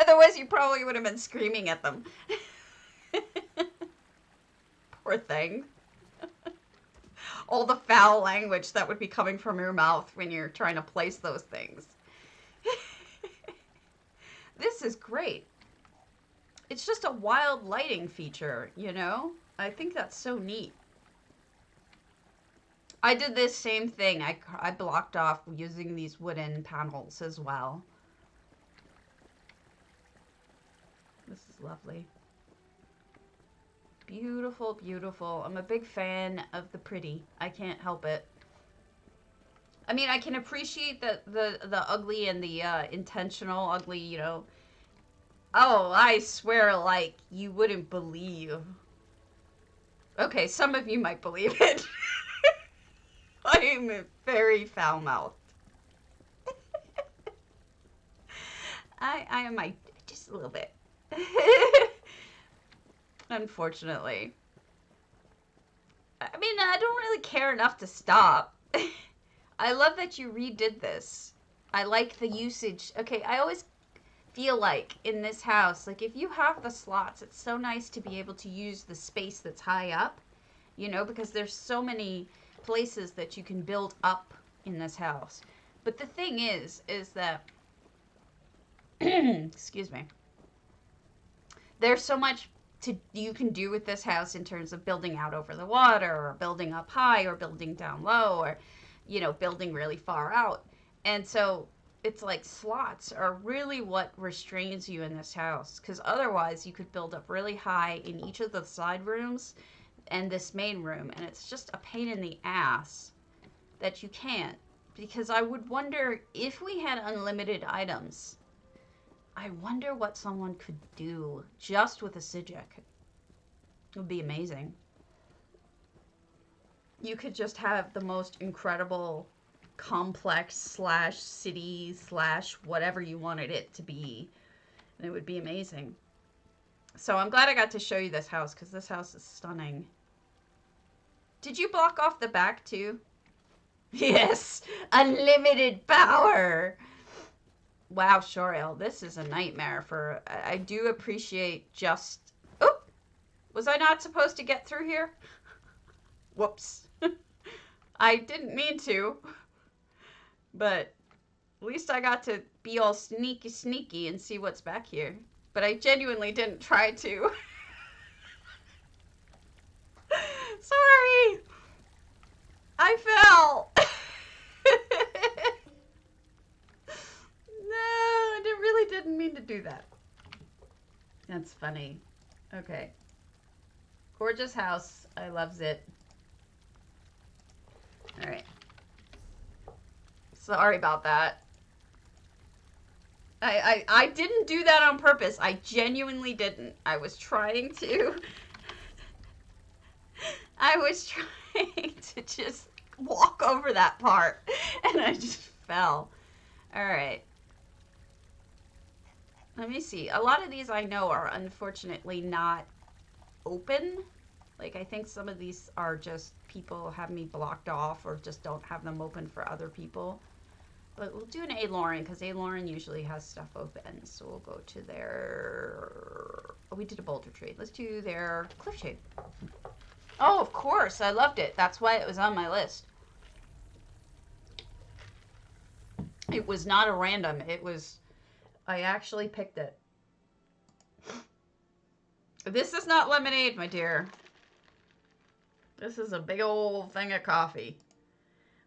[SPEAKER 1] Otherwise, you probably would have been screaming at them. Poor thing. All the foul language that would be coming from your mouth when you're trying to place those things. This is great. It's just a wild lighting feature, you know? I think that's so neat. I did this same thing. I blocked off using these wooden panels as well. This is lovely. Beautiful, beautiful. I'm a big fan of the pretty. I can't help it. I mean, I can appreciate the ugly and the intentional ugly, you know. Oh, I swear, like, you wouldn't believe. Okay, some of you might believe it. I'm very foul-mouthed. I am just a little bit. Unfortunately. I mean, I don't really care enough to stop. I love that you redid this. I like the usage. Okay, I always feel like in this house, like if you have the slots, it's so nice to be able to use the space that's high up, you know, because there's so many places that you can build up in this house. But the thing is that, excuse me, there's so much you can do with this house in terms of building out over the water, or building up high, or building down low, or, you know, building really far out. And so it's like slots are really what restrains you in this house, because otherwise you could build up really high in each of the side rooms and this main room, and it's just a pain in the ass that you can't. Because I would wonder if we had unlimited items, I wonder what someone could do just with a psijic. It would be amazing. You could just have the most incredible complex slash city slash whatever you wanted it to be, and it would be amazing. So I'm glad I got to show you this house, because this house is stunning. Did you block off the back too? Yes, unlimited power. Wow, Shoriel, this is a nightmare. For I do appreciate just... Oh, was I not supposed to get through here? Whoops. I didn't mean to. But at least I got to be all sneaky and see what's back here. But I genuinely didn't try to. Sorry. I fell. No, I really didn't mean to do that. That's funny. Okay. Gorgeous house. I loves it. All right. Sorry about that. I didn't do that on purpose. I genuinely didn't. I was trying to. I was trying to just walk over that part, and I just fell. All right. Let me see. A lot of these I know are unfortunately not open. Like, I think some of these are just people have me blocked off or just don't have them open for other people. But we'll do an Aloran, because Aloran usually has stuff open. So we'll go to their... Oh, we did a bouldertree. Let's do their cliffshade. Oh, of course. I loved it. That's why it was on my list. It was not a random. It was... I actually picked it. This is not lemonade, my dear. This is a big old thing of coffee,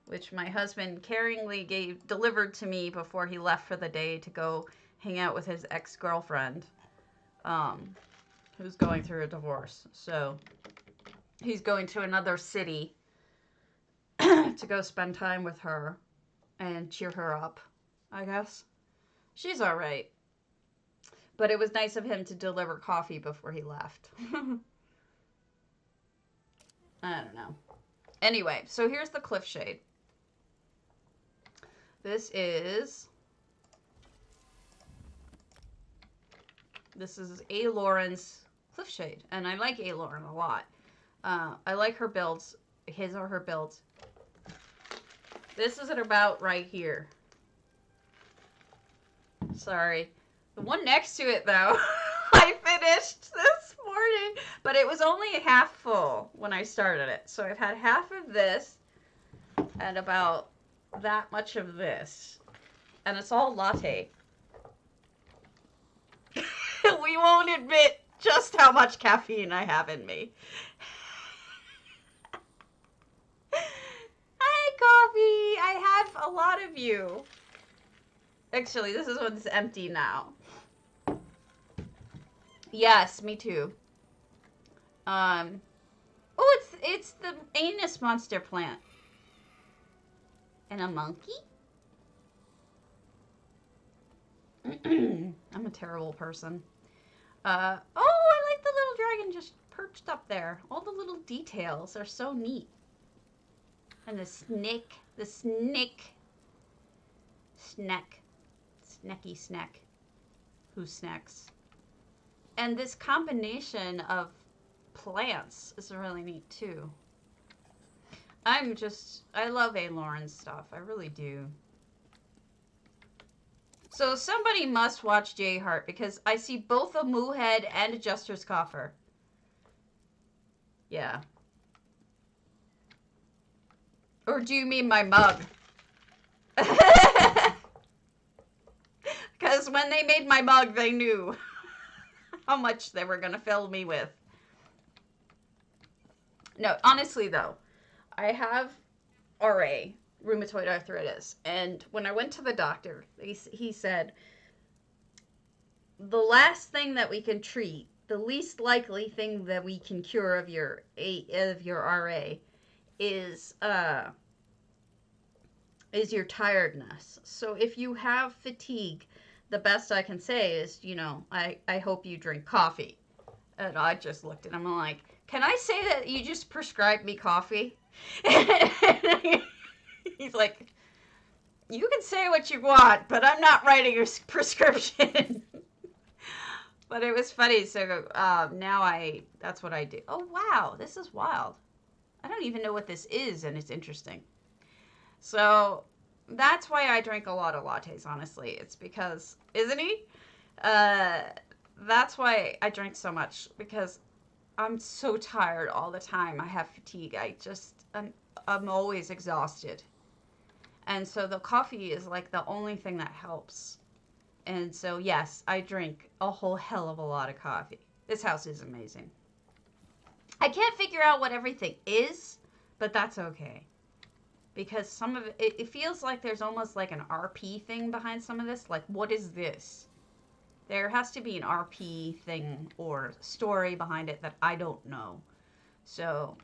[SPEAKER 1] which my husband caringly delivered to me before he left for the day to go hang out with his ex-girlfriend, who's going through a divorce. So he's going to another city to go spend time with her and cheer her up, I guess. She's all right. But it was nice of him to deliver coffee before he left. I don't know. Anyway, so here's the cliffshade. This is Aloran's cliffshade, and I like Aloran a lot. I like her builds, his or her builds. This is at about right here. Sorry. The one next to it, though, I finished this morning, but it was only half full when I started it. So I've had half of this and about that much of this, and it's all latte. We won't admit just how much caffeine I have in me. Hi, coffee. I have a lot of you. Actually, this is one's empty now. Yes, me too. Oh, it's the anus monster plant. And a monkey? I'm a terrible person. Oh, I like the little dragon just perched up there. All the little details are so neat. And the snake. Snacky snack. Who snacks? And this combination of plants is really neat too. I love Aloran's stuff. I really do. So somebody must watch J Heart, because I see both a moo head and a jester's coffer. Yeah. Or do you mean my mug? Because when they made my mug, they knew how much they were going to fill me with. No, honestly, though, I have RA. rheumatoid arthritis. And when I went to the doctor, he said, the last thing that we can treat, the least likely thing that we can cure of your RA is your tiredness. So if you have fatigue, the best I can say is, I hope you drink coffee. And I just looked at him and I'm like, can I say that you just prescribed me coffee? He's like, you can say what you want, but I'm not writing your prescription. But it was funny. So now that's what I do. Oh, wow. This is wild. I don't even know what this is, and it's interesting. So that's why I drink a lot of lattes, honestly. It's because, isn't he? That's why I drink so much, because I'm so tired all the time. I have fatigue. I'm always exhausted. And so the coffee is like the only thing that helps. And so, yes, I drink a whole hell of a lot of coffee. This house is amazing. I can't figure out what everything is, but that's okay. Because some of it feels like there's almost like an RP thing behind some of this. Like, what is this? There has to be an RP thing or story behind it that I don't know. So,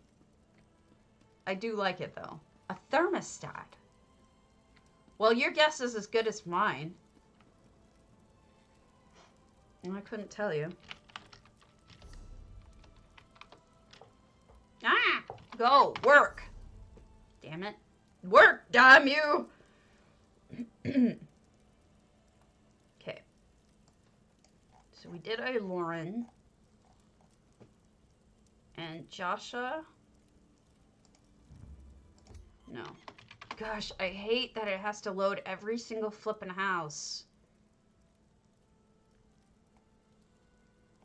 [SPEAKER 1] I do like it, though. A thermostat. Well, your guess is as good as mine. I couldn't tell you. Ah! Go! Work! Damn it. Work, damn you! Okay. So we did a Lauren. And Joshua. No. Gosh, I hate that it has to load every single flippin' house.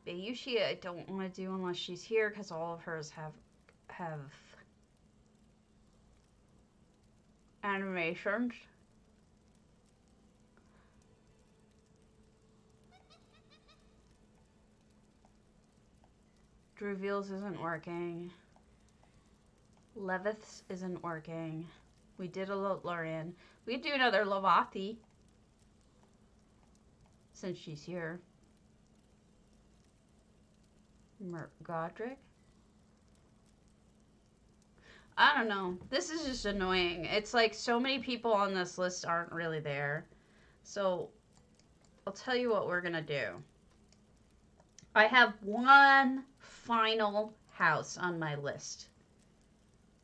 [SPEAKER 1] Bayushi I don't want to do unless she's here, because all of hers have animations. Druville's isn't working. Levith's isn't working. We did a Lorian. We do another Lovathi, since she's here. Godric? I don't know. This is just annoying. It's like so many people on this list aren't really there. So, I'll tell you what we're going to do. I have one final house on my list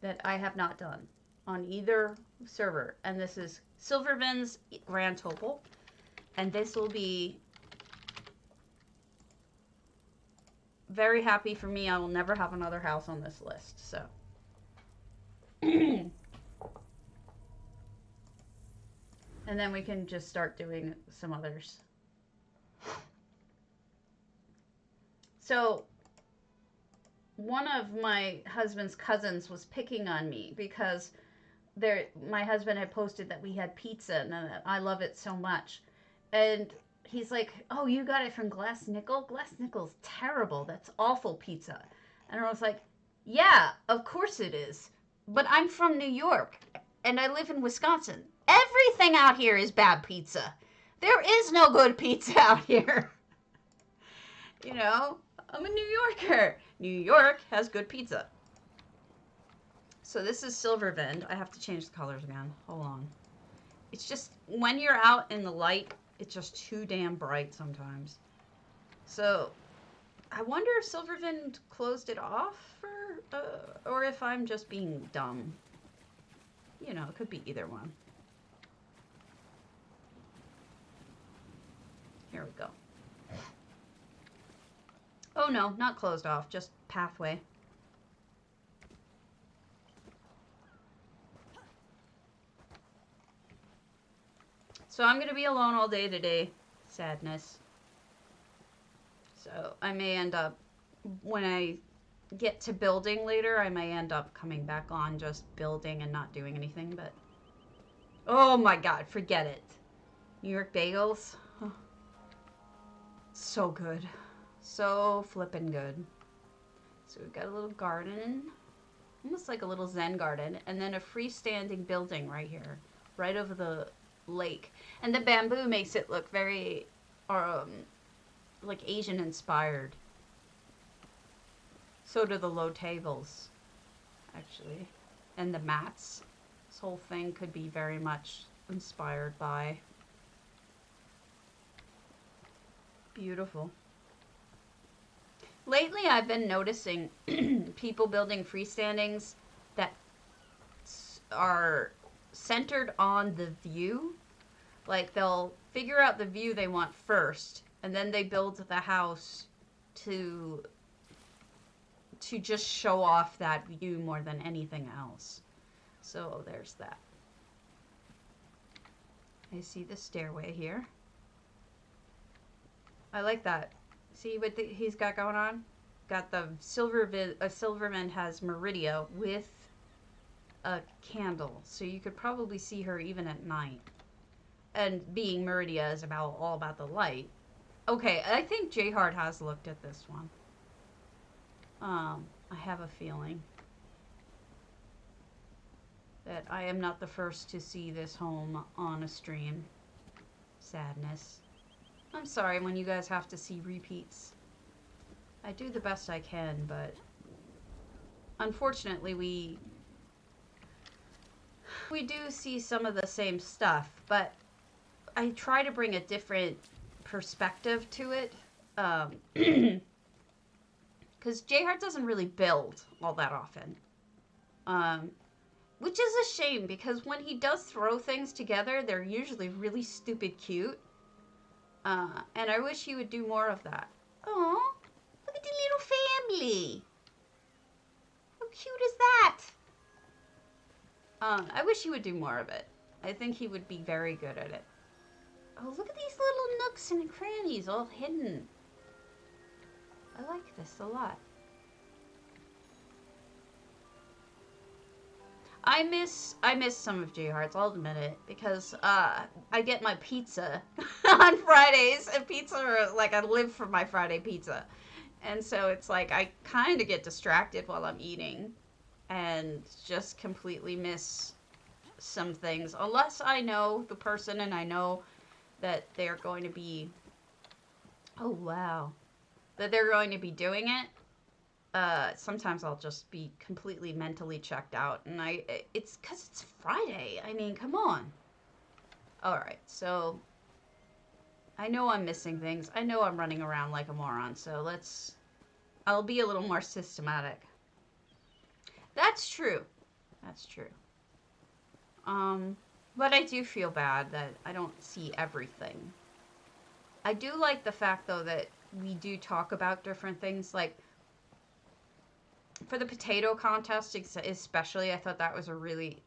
[SPEAKER 1] that I have not done on either server. And this is Silvervin's Grand Topal. And this will be very happy for me. I will never have another house on this list. So. And then we can just start doing some others. So, one of my husband's cousins was picking on me because my husband had posted that we had pizza and I love it so much. And he's like, oh, you got it from Glass Nickel? Glass Nickel's terrible. That's awful pizza. And I was like, yeah, of course it is. But I'm from New York and I live in Wisconsin. Everything out here is bad pizza. There is no good pizza out here. You know, I'm a New Yorker. New York has good pizza. So this is Silvervind. I have to change the colors again. Hold on. It's just, when you're out in the light, it's just too damn bright sometimes. So, I wonder if Silvervind closed it off or if I'm just being dumb. You know, it could be either one. Here we go. Oh no, not closed off, just pathway. So I'm going to be alone all day today. Sadness. So I may end up, when I get to building later, I may end up coming back on just building and not doing anything, but... Oh my god, forget it. New York bagels. Oh. So good. So flippin' good. So we've got a little garden. almost like a little Zen garden, and then a freestanding building right here, right over the lake. And the bamboo makes it look very, like Asian inspired. So do the low tables, actually, and the mats. This whole thing could be very much inspired by. Beautiful. Lately, I've been noticing people building freestandings that are centered on the view. Like, they'll figure out the view they want first, and then they build the house to just show off that view more than anything else. So there's that. I see the stairway here. I like that. See what he's got going on? Got the Silverman has Meridia with a candle, so you could probably see her even at night. And being Meridia is all about the light. Okay, I think J Hard has looked at this one. I have a feeling that I am not the first to see this home on a stream. Sadness. I'm sorry when you guys have to see repeats. I do the best I can, but unfortunately we do see some of the same stuff, but I try to bring a different perspective to it. Because J-Heart doesn't really build all that often. Which is a shame, because when he does throw things together, they're usually really stupid cute. And I wish he would do more of that. Oh, look at the little family. How cute is that? I wish he would do more of it. I think he would be very good at it. Oh, look at these little nooks and crannies all hidden. I like this a lot. I miss some of J-Heart's, I'll admit it, because I get my pizza on Fridays, and I live for my Friday pizza. And so it's like I kind of get distracted while I'm eating and just completely miss some things. Unless I know the person and I know that they're going to be, oh wow, that they're going to be doing it. Sometimes I'll just be completely mentally checked out, and it's because it's Friday. I mean, come on. Alright, so I know I'm missing things. I know I'm running around like a moron, so I'll be a little more systematic. That's true. That's true. But I do feel bad that I don't see everything. I do like the fact, though, that we do talk about different things, like for the potato contest especially, I thought that was a really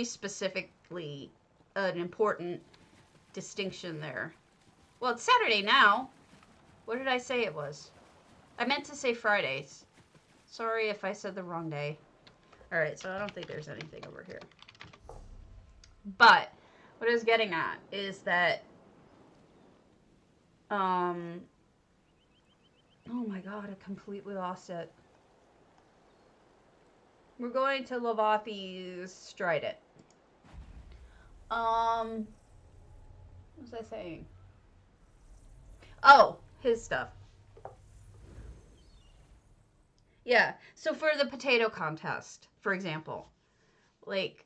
[SPEAKER 1] specifically an important distinction there. Well, it's Saturday now. What did I say it was? I meant to say Fridays. Sorry if I said the wrong day. Alright, so I don't think there's anything over here. But what I was getting at is that oh my god, I completely lost it. We're going to Lavathi's Strident. What was I saying? Oh, his stuff. Yeah, so for the potato contest, for example, like,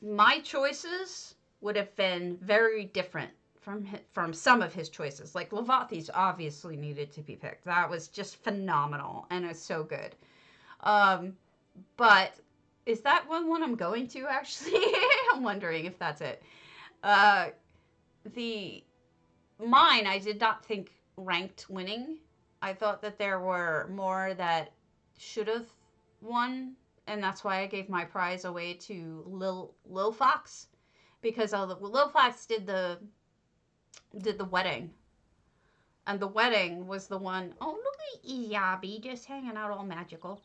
[SPEAKER 1] my choices would have been very different from some of his choices. Like, Lavathi's obviously needed to be picked. That was just phenomenal, and it's so good. But is that one I'm going to, actually? I'm wondering if that's it. Mine, I did not think ranked winning. I thought that there were more that should have won, and that's why I gave my prize away to Lil Fox, because Lil Fox did the wedding, and the wedding was the one. Oh, look at Iyabi just hanging out all magical.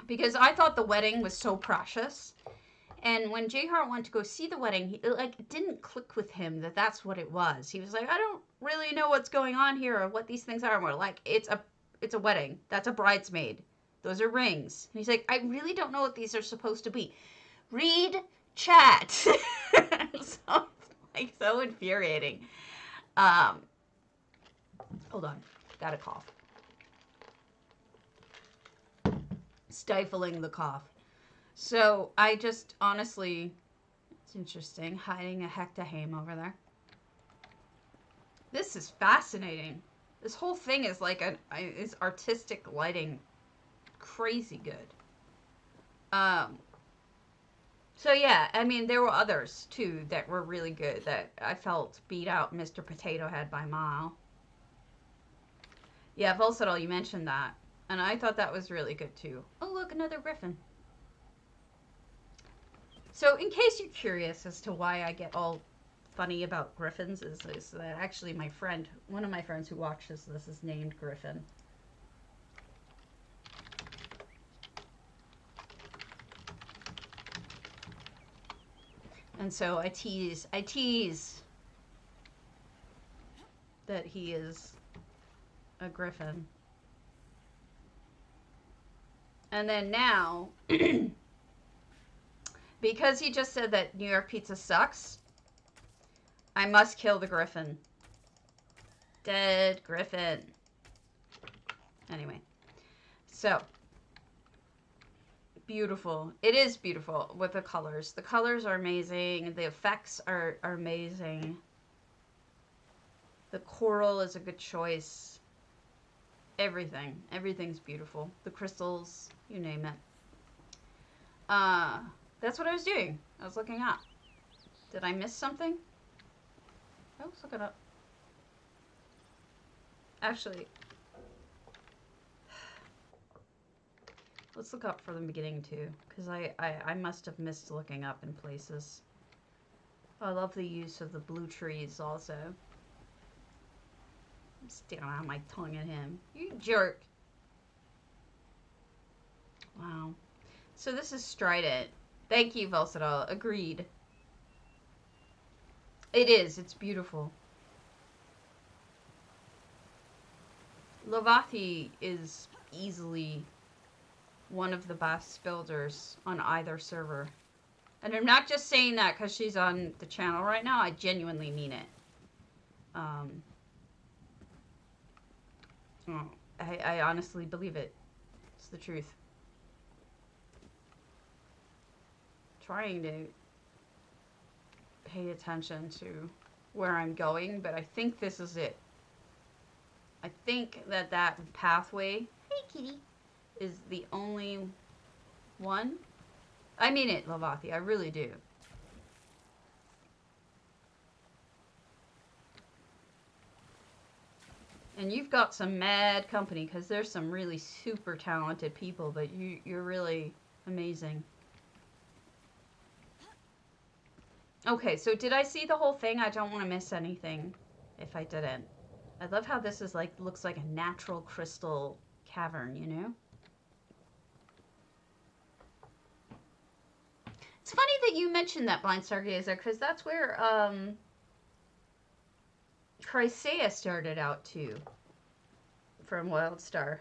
[SPEAKER 1] Because I thought the wedding was so precious. And when J-Heart went to go see the wedding, it didn't click with him that that's what it was. He was like, I don't really know what's going on here or what these things are. And we're like, it's a wedding. That's a bridesmaid. Those are rings. And he's like, I really don't know what these are supposed to be. Read chat. So it's like so infuriating. Hold on. Got a cough. Stifling the cough. So I just honestly, it's interesting, hiding a hectahame over there. This is fascinating. This whole thing is like is artistic lighting. Crazy good. So yeah, I mean, there were others too that were really good that I felt beat out Mr. Potato Head by a mile. Yeah, Volsadol, you mentioned that. And I thought that was really good too. Oh, look, another griffin. So in case you're curious as to why I get all funny about griffins, is that actually my friend, one of my friends who watches this is named Griffin. And so I tease that he is a griffin. And then now, because he just said that New York pizza sucks, I must kill the griffin. Dead griffin. Anyway, so beautiful. It is beautiful with the colors. The colors are amazing. The effects are amazing. The coral is a good choice. Everything's beautiful. The crystals, you name it. That's what I was doing. I was looking up. Did I miss something? I was looking up. Actually, let's look up from the beginning too, because I must have missed looking up in places. I love the use of the blue trees also. I'm sticking out my tongue at him. You jerk. Wow. So this is strident. Thank you, Velsadal. Agreed. It is. It's beautiful. Lovathi is easily one of the best builders on either server. And I'm not just saying that because she's on the channel right now. I genuinely mean it. I honestly believe it. It's the truth. Trying to pay attention to where I'm going, but I think this is it. I think that pathway, hey kitty, is the only one. I mean it, Lavathi, I really do. And you've got some mad company, because there's some really super talented people, but you're really amazing. Okay, so did I see the whole thing? I don't want to miss anything if I didn't. I love how this is like, looks like a natural crystal cavern, you know? It's funny that you mentioned that, Blind Stargazer, because that's where Chrysaea started out too, from Wildstar.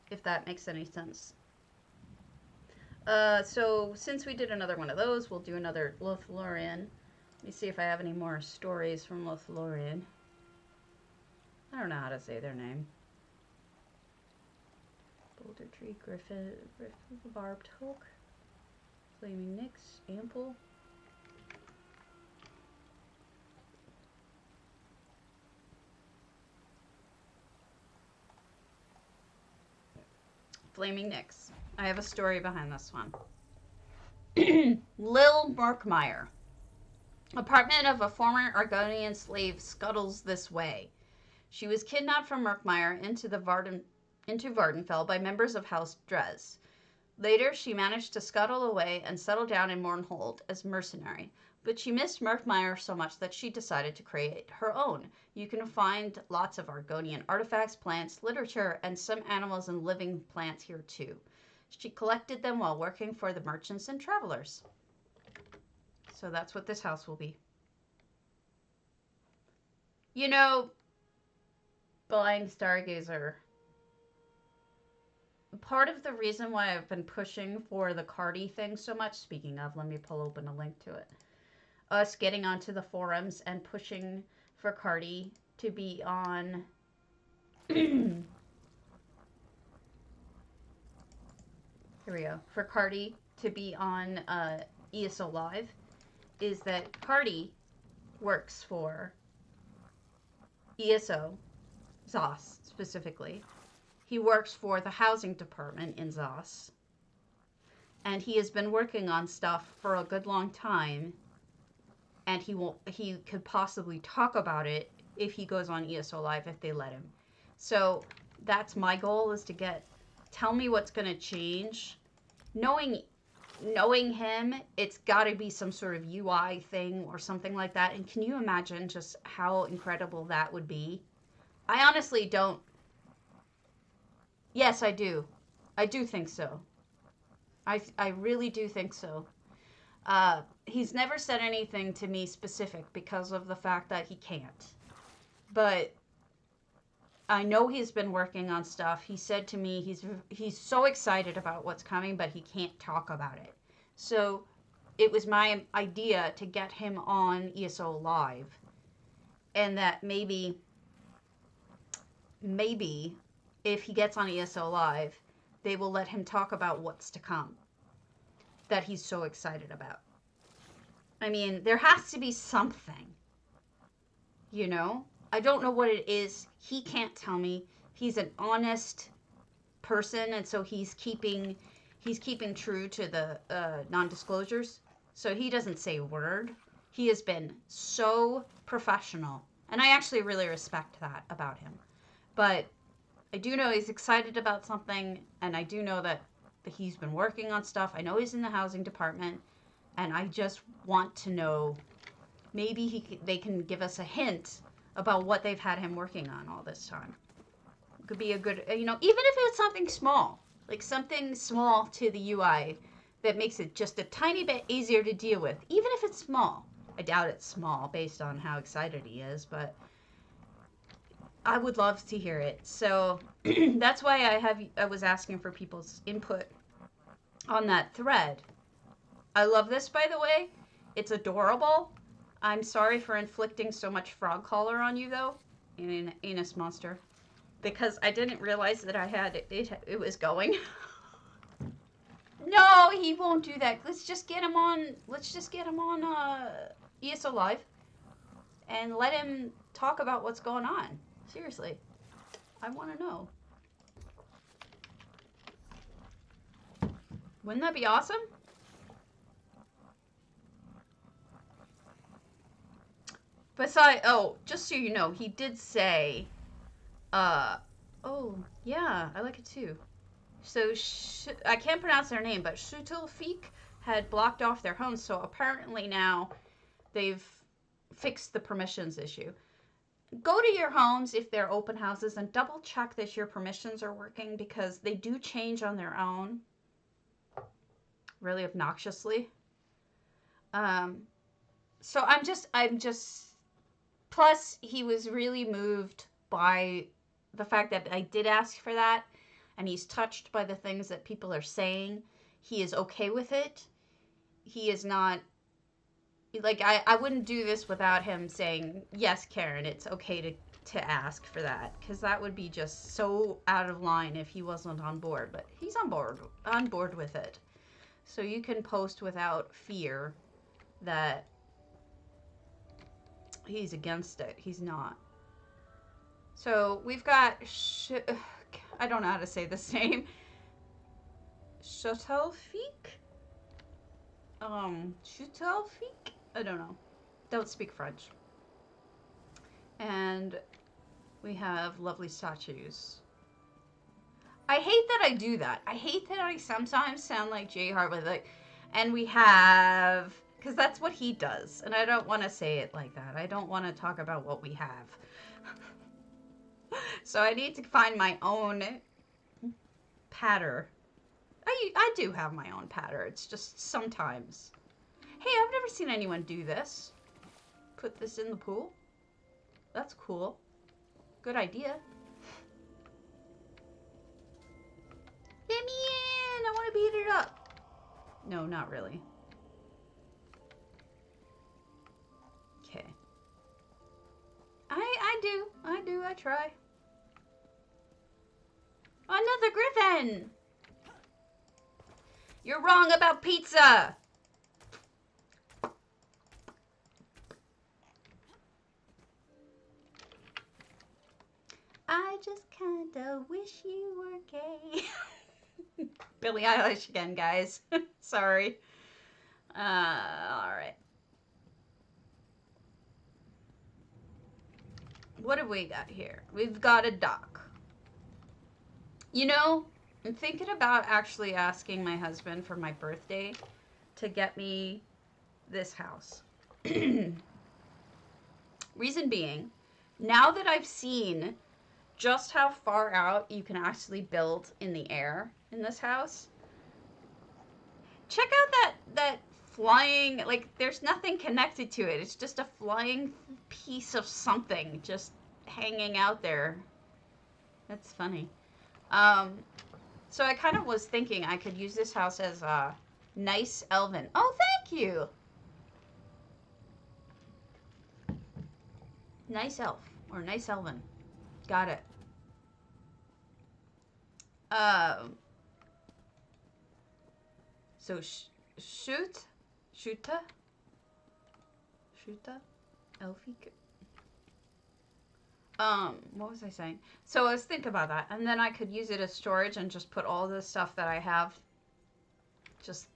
[SPEAKER 1] If that makes any sense. So since we did another one of those, we'll do another Lothlorien. Let me see if I have any more stories from Lothlorien. I don't know how to say their name. Bouldertree, Griffin, Barbed Hook, Flaming Nix, Ample. Flaming Nix. I have a story behind this one. Lil Murkmire. Apartment of a former Argonian slave scuttles this way. She was kidnapped from Murkmire into Vardenfell by members of House Drez. Later, she managed to scuttle away and settle down in Mournhold as mercenary. But she missed Murkmire so much that she decided to create her own. You can find lots of Argonian artifacts, plants, literature, and some animals and living plants here too. She collected them while working for the merchants and travelers. So that's what this house will be. You know, Blind Stargazer, part of the reason why I've been pushing for the Cardi thing so much, speaking of, let me pull open a link to it. Us getting onto the forums and pushing for Cardi to be on here we go. For Cardi to be on ESO Live is that Cardi works for ESO, ZOS specifically. He works for the housing department in ZOS. And he has been working on stuff for a good long time. And he could possibly talk about it if he goes on ESO Live if they let him. So that's my goal, is to tell me what's going to change. Knowing him, it's got to be some sort of UI thing or something like that. And can you imagine just how incredible that would be? I honestly don't. Yes, I do. I do think so. I really do think so. He's never said anything to me specific because of the fact that he can't. But I know he's been working on stuff. He said to me he's so excited about what's coming, but he can't talk about it. So it was my idea to get him on ESO Live. And that maybe if he gets on ESO Live, they will let him talk about what's to come that he's so excited about. I mean, there has to be something, you know? I don't know what it is. He can't tell me. He's an honest person, and so he's keeping true to the non-disclosures. So he doesn't say a word. He has been so professional, and I actually really respect that about him. But I do know he's excited about something, and I do know that he's been working on stuff. I know he's in the housing department, and I just want to know, maybe they can give us a hint about what they've had him working on all this time. It could be a good, even if it's something small, like something small to the UI that makes it just a tiny bit easier to deal with, even if it's small. I doubt it's small based on how excited he is, but I would love to hear it. So that's why I was asking for people's input on that thread. I love this, by the way. It's adorable. I'm sorry for inflicting so much frog collar on you, though, in Anus Monster, because I didn't realize that I had it was going. No, he won't do that. Let's just get him on ESO Live and let him talk about what's going on. Seriously, I want to know. Wouldn't that be awesome? Besides, just so you know, he did say, oh, yeah, I like it too. So, I can't pronounce their name, but Shutelfik had blocked off their homes, so apparently now they've fixed the permissions issue. Go to your homes if they're open houses and double check that your permissions are working, because they do change on their own, really obnoxiously. So I'm just, plus he was really moved by the fact that I did ask for that, and he's touched by the things that people are saying. He is okay with it. He is not, like, I wouldn't do this without him saying, yes, Karen, it's okay to ask for that, because that would be just so out of line if he wasn't on board. But he's on board with it. So you can post without fear that he's against it. He's not. So we've got, I don't know how to say this name. Shutelfik? Shutelfik? I don't know. Don't speak French. And we have lovely statues. I hate that I do that. I hate that I sometimes sound like Jay Harwood, like, and we have, because that's what he does, and I don't want to say it like that. I don't want to talk about what we have. So I need to find my own patter. I do have my own patter. It's just sometimes. Hey, I've never seen anyone do this. Put this in the pool. That's cool. Good idea. Let me in! I want to beat it up. No, not really. Okay. I try. Another griffin! You're wrong about pizza! I just kinda wish you were gay. Billie Eilish again, guys. Sorry. Alright. What have we got here? We've got a dock. You know, I'm thinking about actually asking my husband for my birthday to get me this house. Reason being, now that I've seen just how far out you can actually build in the air in this house, check out that flying, like, there's nothing connected to it. It's just a flying piece of something just hanging out there. That's funny. So I kind of was thinking I could use this house as a nice elven. Oh, thank you. Nice elf or nice elven. Got it. So shoota, elfic. What was I saying? So I was thinking about that, and then I could use it as storage and just put all the stuff that I have just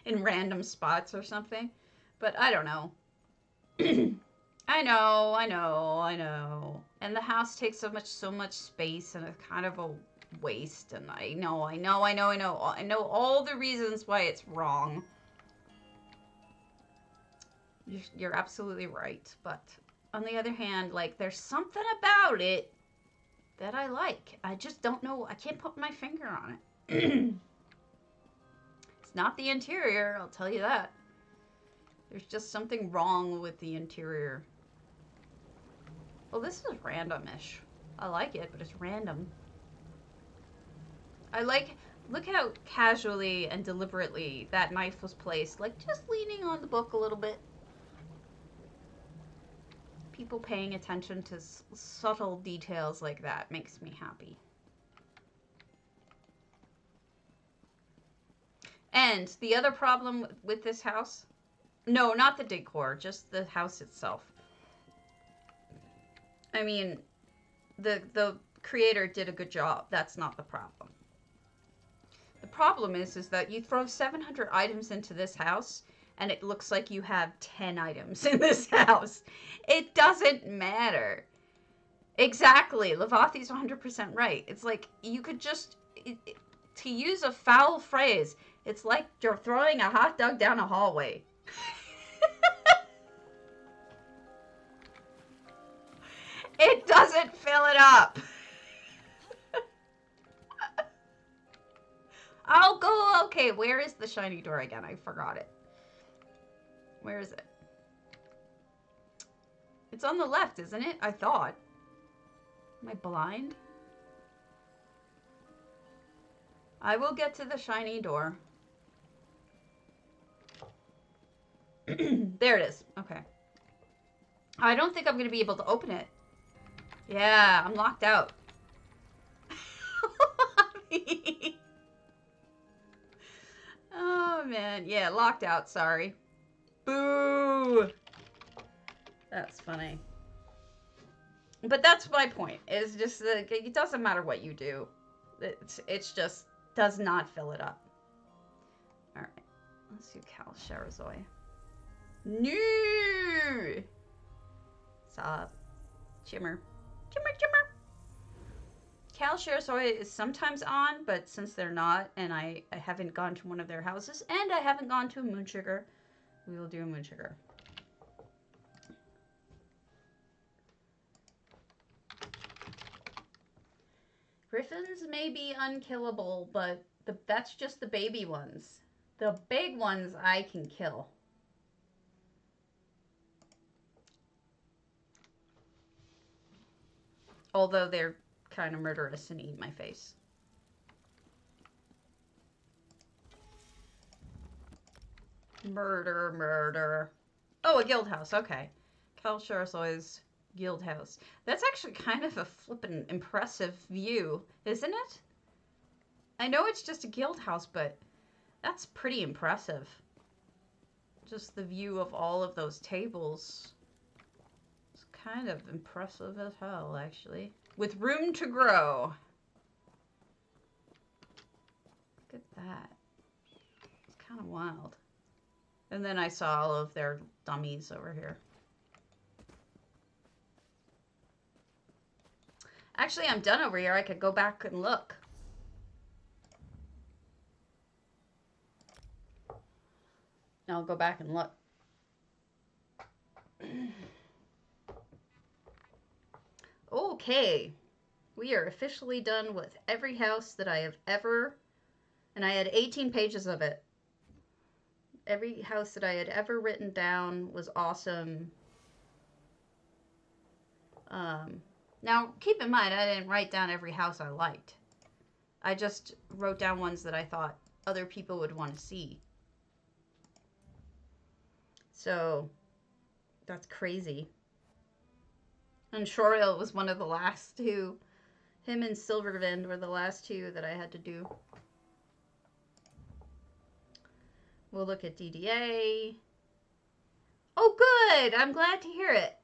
[SPEAKER 1] in random spots or something. But I don't know. I know. And the house takes so much space, and it's kind of a waste. And I know all the reasons why it's wrong. You're absolutely right, but on the other hand, like, there's something about it that I like. I just don't know. I can't put my finger on it. It's not the interior, I'll tell you that. There's just something wrong with the interior. Well, this is random-ish. I like it, but it's random. Look how casually and deliberately that knife was placed. Like, just leaning on the book a little bit. People paying attention to subtle details like that makes me happy. And the other problem with this house, no, not the decor, just the house itself. I mean, the creator did a good job. That's not the problem. The problem is that you throw 700 items into this house, and it looks like you have 10 items in this house. It doesn't matter. Exactly. Lavathi's 100% right. It's like, you could just, to use a foul phrase, it's like you're throwing a hot dog down a hallway. It doesn't fill it up. I'll go, okay, where is the shiny door again? I forgot it. Where is it? It's on the left, isn't it? I thought. Am I blind? I will get to the shiny door. There it is. Okay. I don't think I'm going to be able to open it. Yeah, I'm locked out. Oh, man. Yeah, locked out. Sorry. Boo! That's funny. But that's my point. Is just that it doesn't matter what you do. It's just does not fill it up. All right. Let's do Cal Sherazoi. No! Stop. Chimmer. Cal Sherazoi is sometimes on, but since they're not, and I haven't gone to one of their houses, and I haven't gone to a Moonsugar, we will do a Moonsugar. Griffins may be unkillable, but that's just the baby ones. The big ones I can kill. Although they're kind of murderous and eat my face. Murder, murder. Oh, a guildhouse. Okay. Calsharsoy's guildhouse. That's actually kind of a flippin' impressive view, isn't it? I know it's just a guildhouse, but that's pretty impressive. Just the view of all of those tables. It's kind of impressive as hell, actually. With room to grow. Look at that. It's kind of wild. And then I saw all of their dummies over here. Actually, I'm done over here. I could go back and look. I'll go back and look. Okay. We are officially done with every house that I have ever... And I had 18 pages of it. Every house that I had ever written down was awesome. Now, keep in mind, I didn't write down every house I liked. I just wrote down ones that I thought other people would want to see. So, that's crazy. And Shoriel was one of the last two. Him and Silvervind were the last two that I had to do. We'll look at DDA. Oh, good! I'm glad to hear it.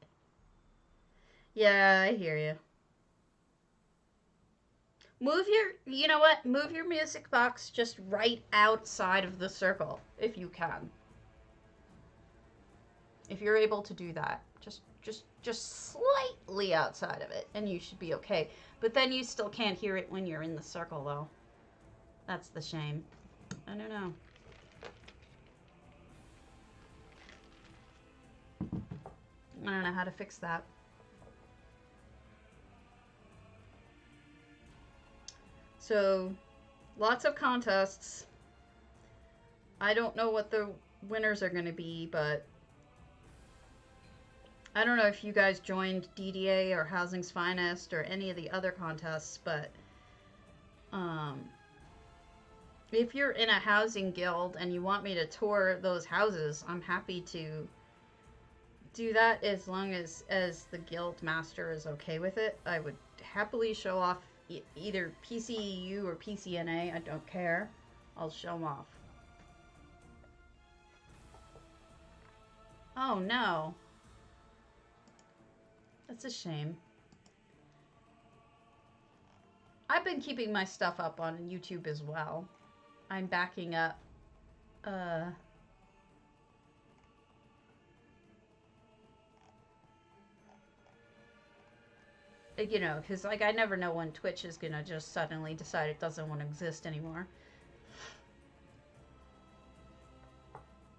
[SPEAKER 1] Yeah, I hear you. Move your, you know what? Move your music box just right outside of the circle, if you can. If you're able to do that, just slightly outside of it, and you should be okay. But then you still can't hear it when you're in the circle, though. That's the shame. I don't know. I don't know how to fix that. So, lots of contests. I don't know what the winners are going to be, but I don't know if you guys joined DDA or Housing's Finest or any of the other contests, but if you're in a housing guild and you want me to tour those houses, I'm happy to do that as long as the guild master is okay with it. I would happily show off either PCEU or PCNA. I don't care. I'll show them off. Oh no. That's a shame. I've been keeping my stuff up on YouTube as well. I'm backing up you know, because like I never know when Twitch is gonna just suddenly decide it doesn't want to exist anymore.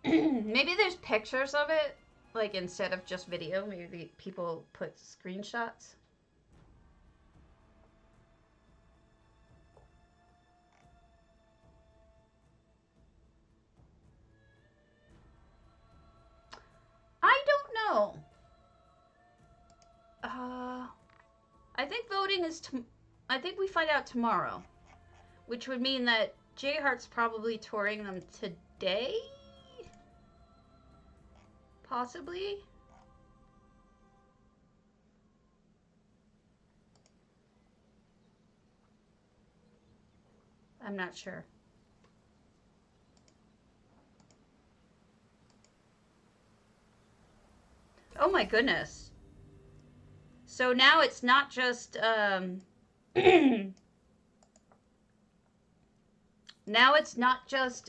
[SPEAKER 1] Maybe there's pictures of it, like instead of just video. Maybe people put screenshots. I don't know. I think voting is I think we find out tomorrow, which would mean that J-Heart's probably touring them today? Possibly? I'm not sure. Oh my goodness. So now it's not just now it's not just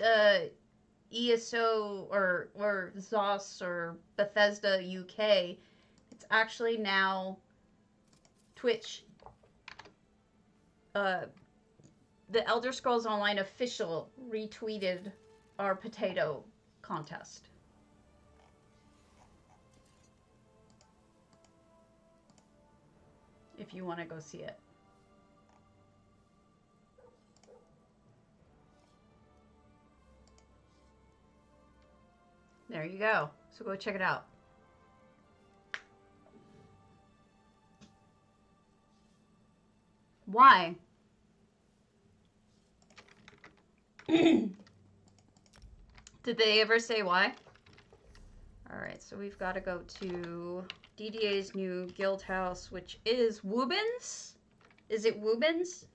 [SPEAKER 1] ESO or ZOS or Bethesda UK. It's actually now Twitch. The Elder Scrolls Online official retweeted our potato contest. If you want to go see it. There you go. So go check it out. Why? Did they ever say why? Alright, so we've got to go to DDA's new guild house, which is Woobin's? Is it Woobin's?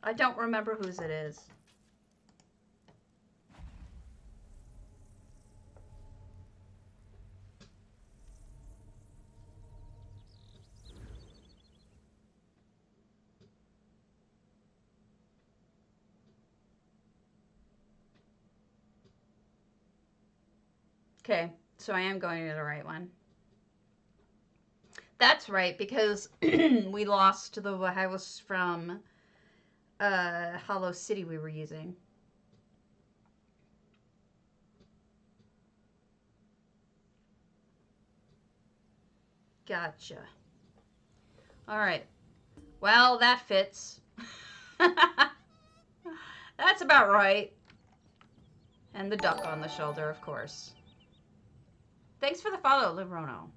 [SPEAKER 1] I don't remember whose it is. Okay, so I am going to the right one. That's right, because we lost the house from Hollow City we were using. Gotcha. All right. Well, that fits. That's about right. And the duck on the shoulder, of course. Thanks for the follow, Lirono.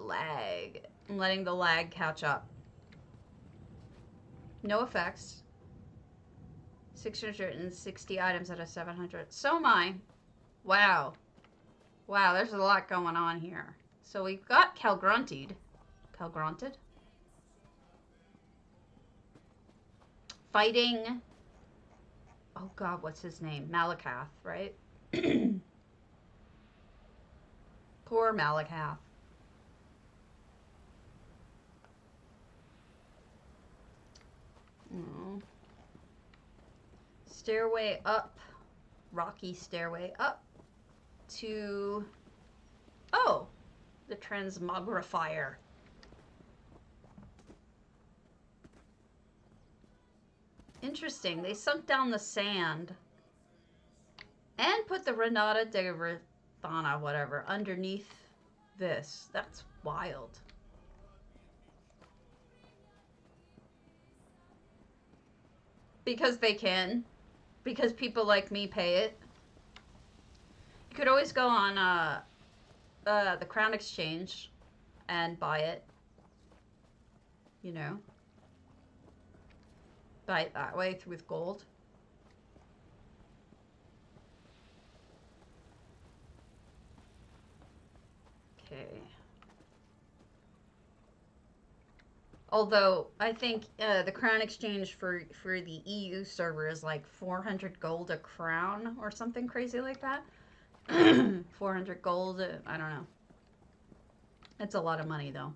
[SPEAKER 1] Lag. I'm letting the lag catch up. No effects. 660 items out of 700. So am I. Wow. Wow, there's a lot going on here. So we've got Calgrunted. Fighting. Oh god, what's his name? Malakath, right? Poor Malakath. Stairway up. Rocky stairway up to... Oh! The transmogrifier. Interesting. They sunk down the sand and put the Renata de Rithana, whatever, underneath this. That's wild. Because they can. Because people like me pay it. You could always go on the Crown Exchange and buy it. You know. Buy it that way with gold. Okay. Although, I think the Crown Exchange for the EU server is like 400 gold a crown or something crazy like that. 400 gold, I don't know. It's a lot of money, though.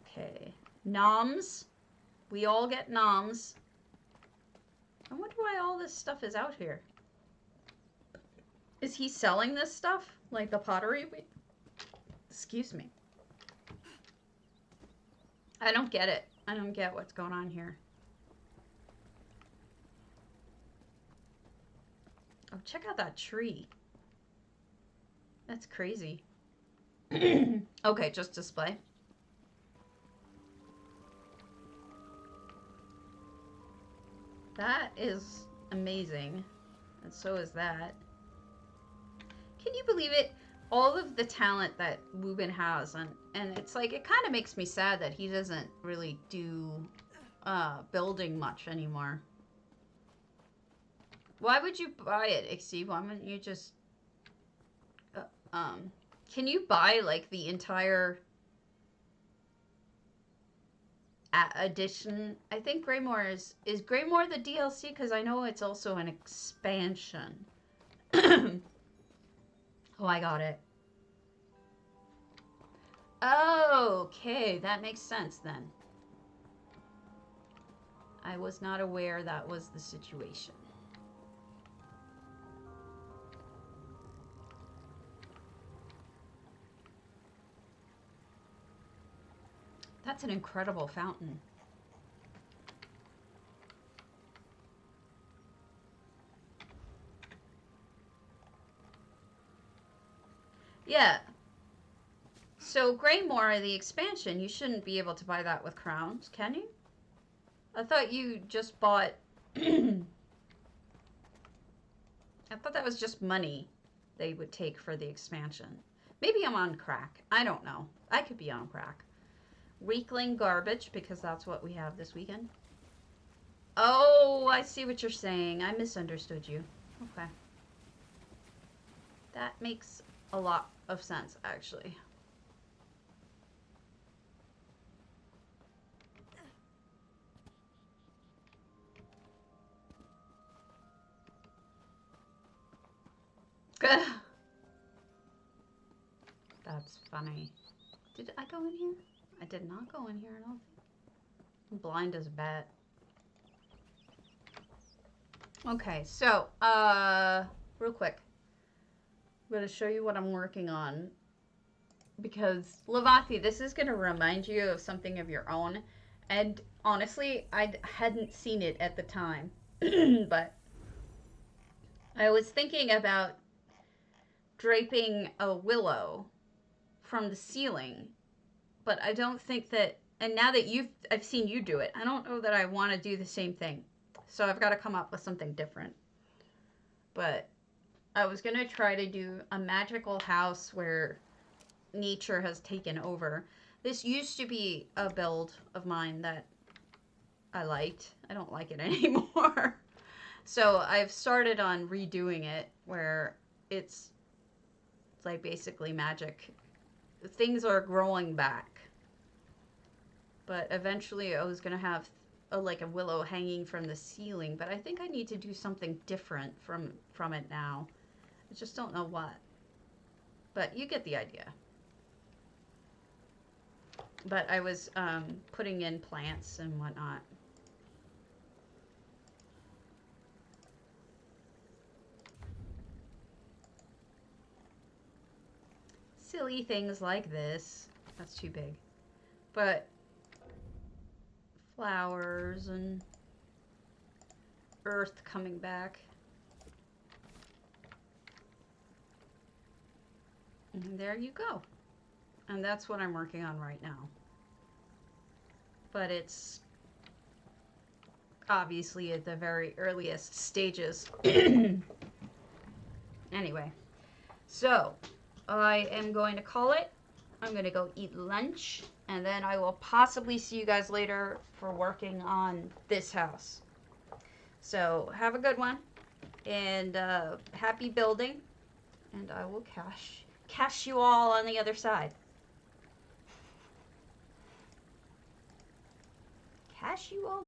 [SPEAKER 1] Okay. Noms. We all get noms. I wonder why all this stuff is out here. Is he selling this stuff? Like the pottery? Excuse me. I don't get it. I don't get what's going on here. Oh, check out that tree. That's crazy. Okay, just display. That is amazing. And so is that. Can you believe it? All of the talent that Woobin has, and it's like, it kind of makes me sad that he doesn't really do building much anymore. Why would you buy it, Ixie? Why wouldn't you just can you buy like the entire edition? I think Greymore is Greymore the DLC, because I know it's also an expansion. Oh, I got it. Okay, that makes sense then. I was not aware that was the situation. That's an incredible fountain. Yeah. So Greymore, the expansion, you shouldn't be able to buy that with crowns, can you? I thought you just bought... I thought that was just money they would take for the expansion. Maybe I'm on crack. I don't know. I could be on crack. Weekling garbage, because that's what we have this weekend. Oh, I see what you're saying. I misunderstood you. Okay. That makes a lot of sense, actually. That's funny. Did I go in here? I did not go in here, I don't think. I'm blind as a bat. Okay, so, real quick. I'm going to show you what I'm working on. Because, Lavathi, this is going to remind you of something of your own. And, honestly, I hadn't seen it at the time. But I was thinking about draping a willow from the ceiling. But I don't think that, and now that I've seen you do it, I don't know that I want to do the same thing. So I've got to come up with something different. But I was going to try to do a magical house where nature has taken over. This used to be a build of mine that I liked. I don't like it anymore. So I've started on redoing it where it's like basically magic. Things are growing back. But eventually I was going to have like a willow hanging from the ceiling, but I think I need to do something different from it now. I just don't know what. But you get the idea. But I was putting in plants and whatnot. Silly things like this. That's too big. But flowers and earth coming back. And there you go. And that's what I'm working on right now. But it's obviously at the very earliest stages. Anyway, so I am going to call it. I'm going to go eat lunch, and then I will possibly see you guys later for working on this house. So have a good one, and happy building, and I will cash you all on the other side. Cash you all.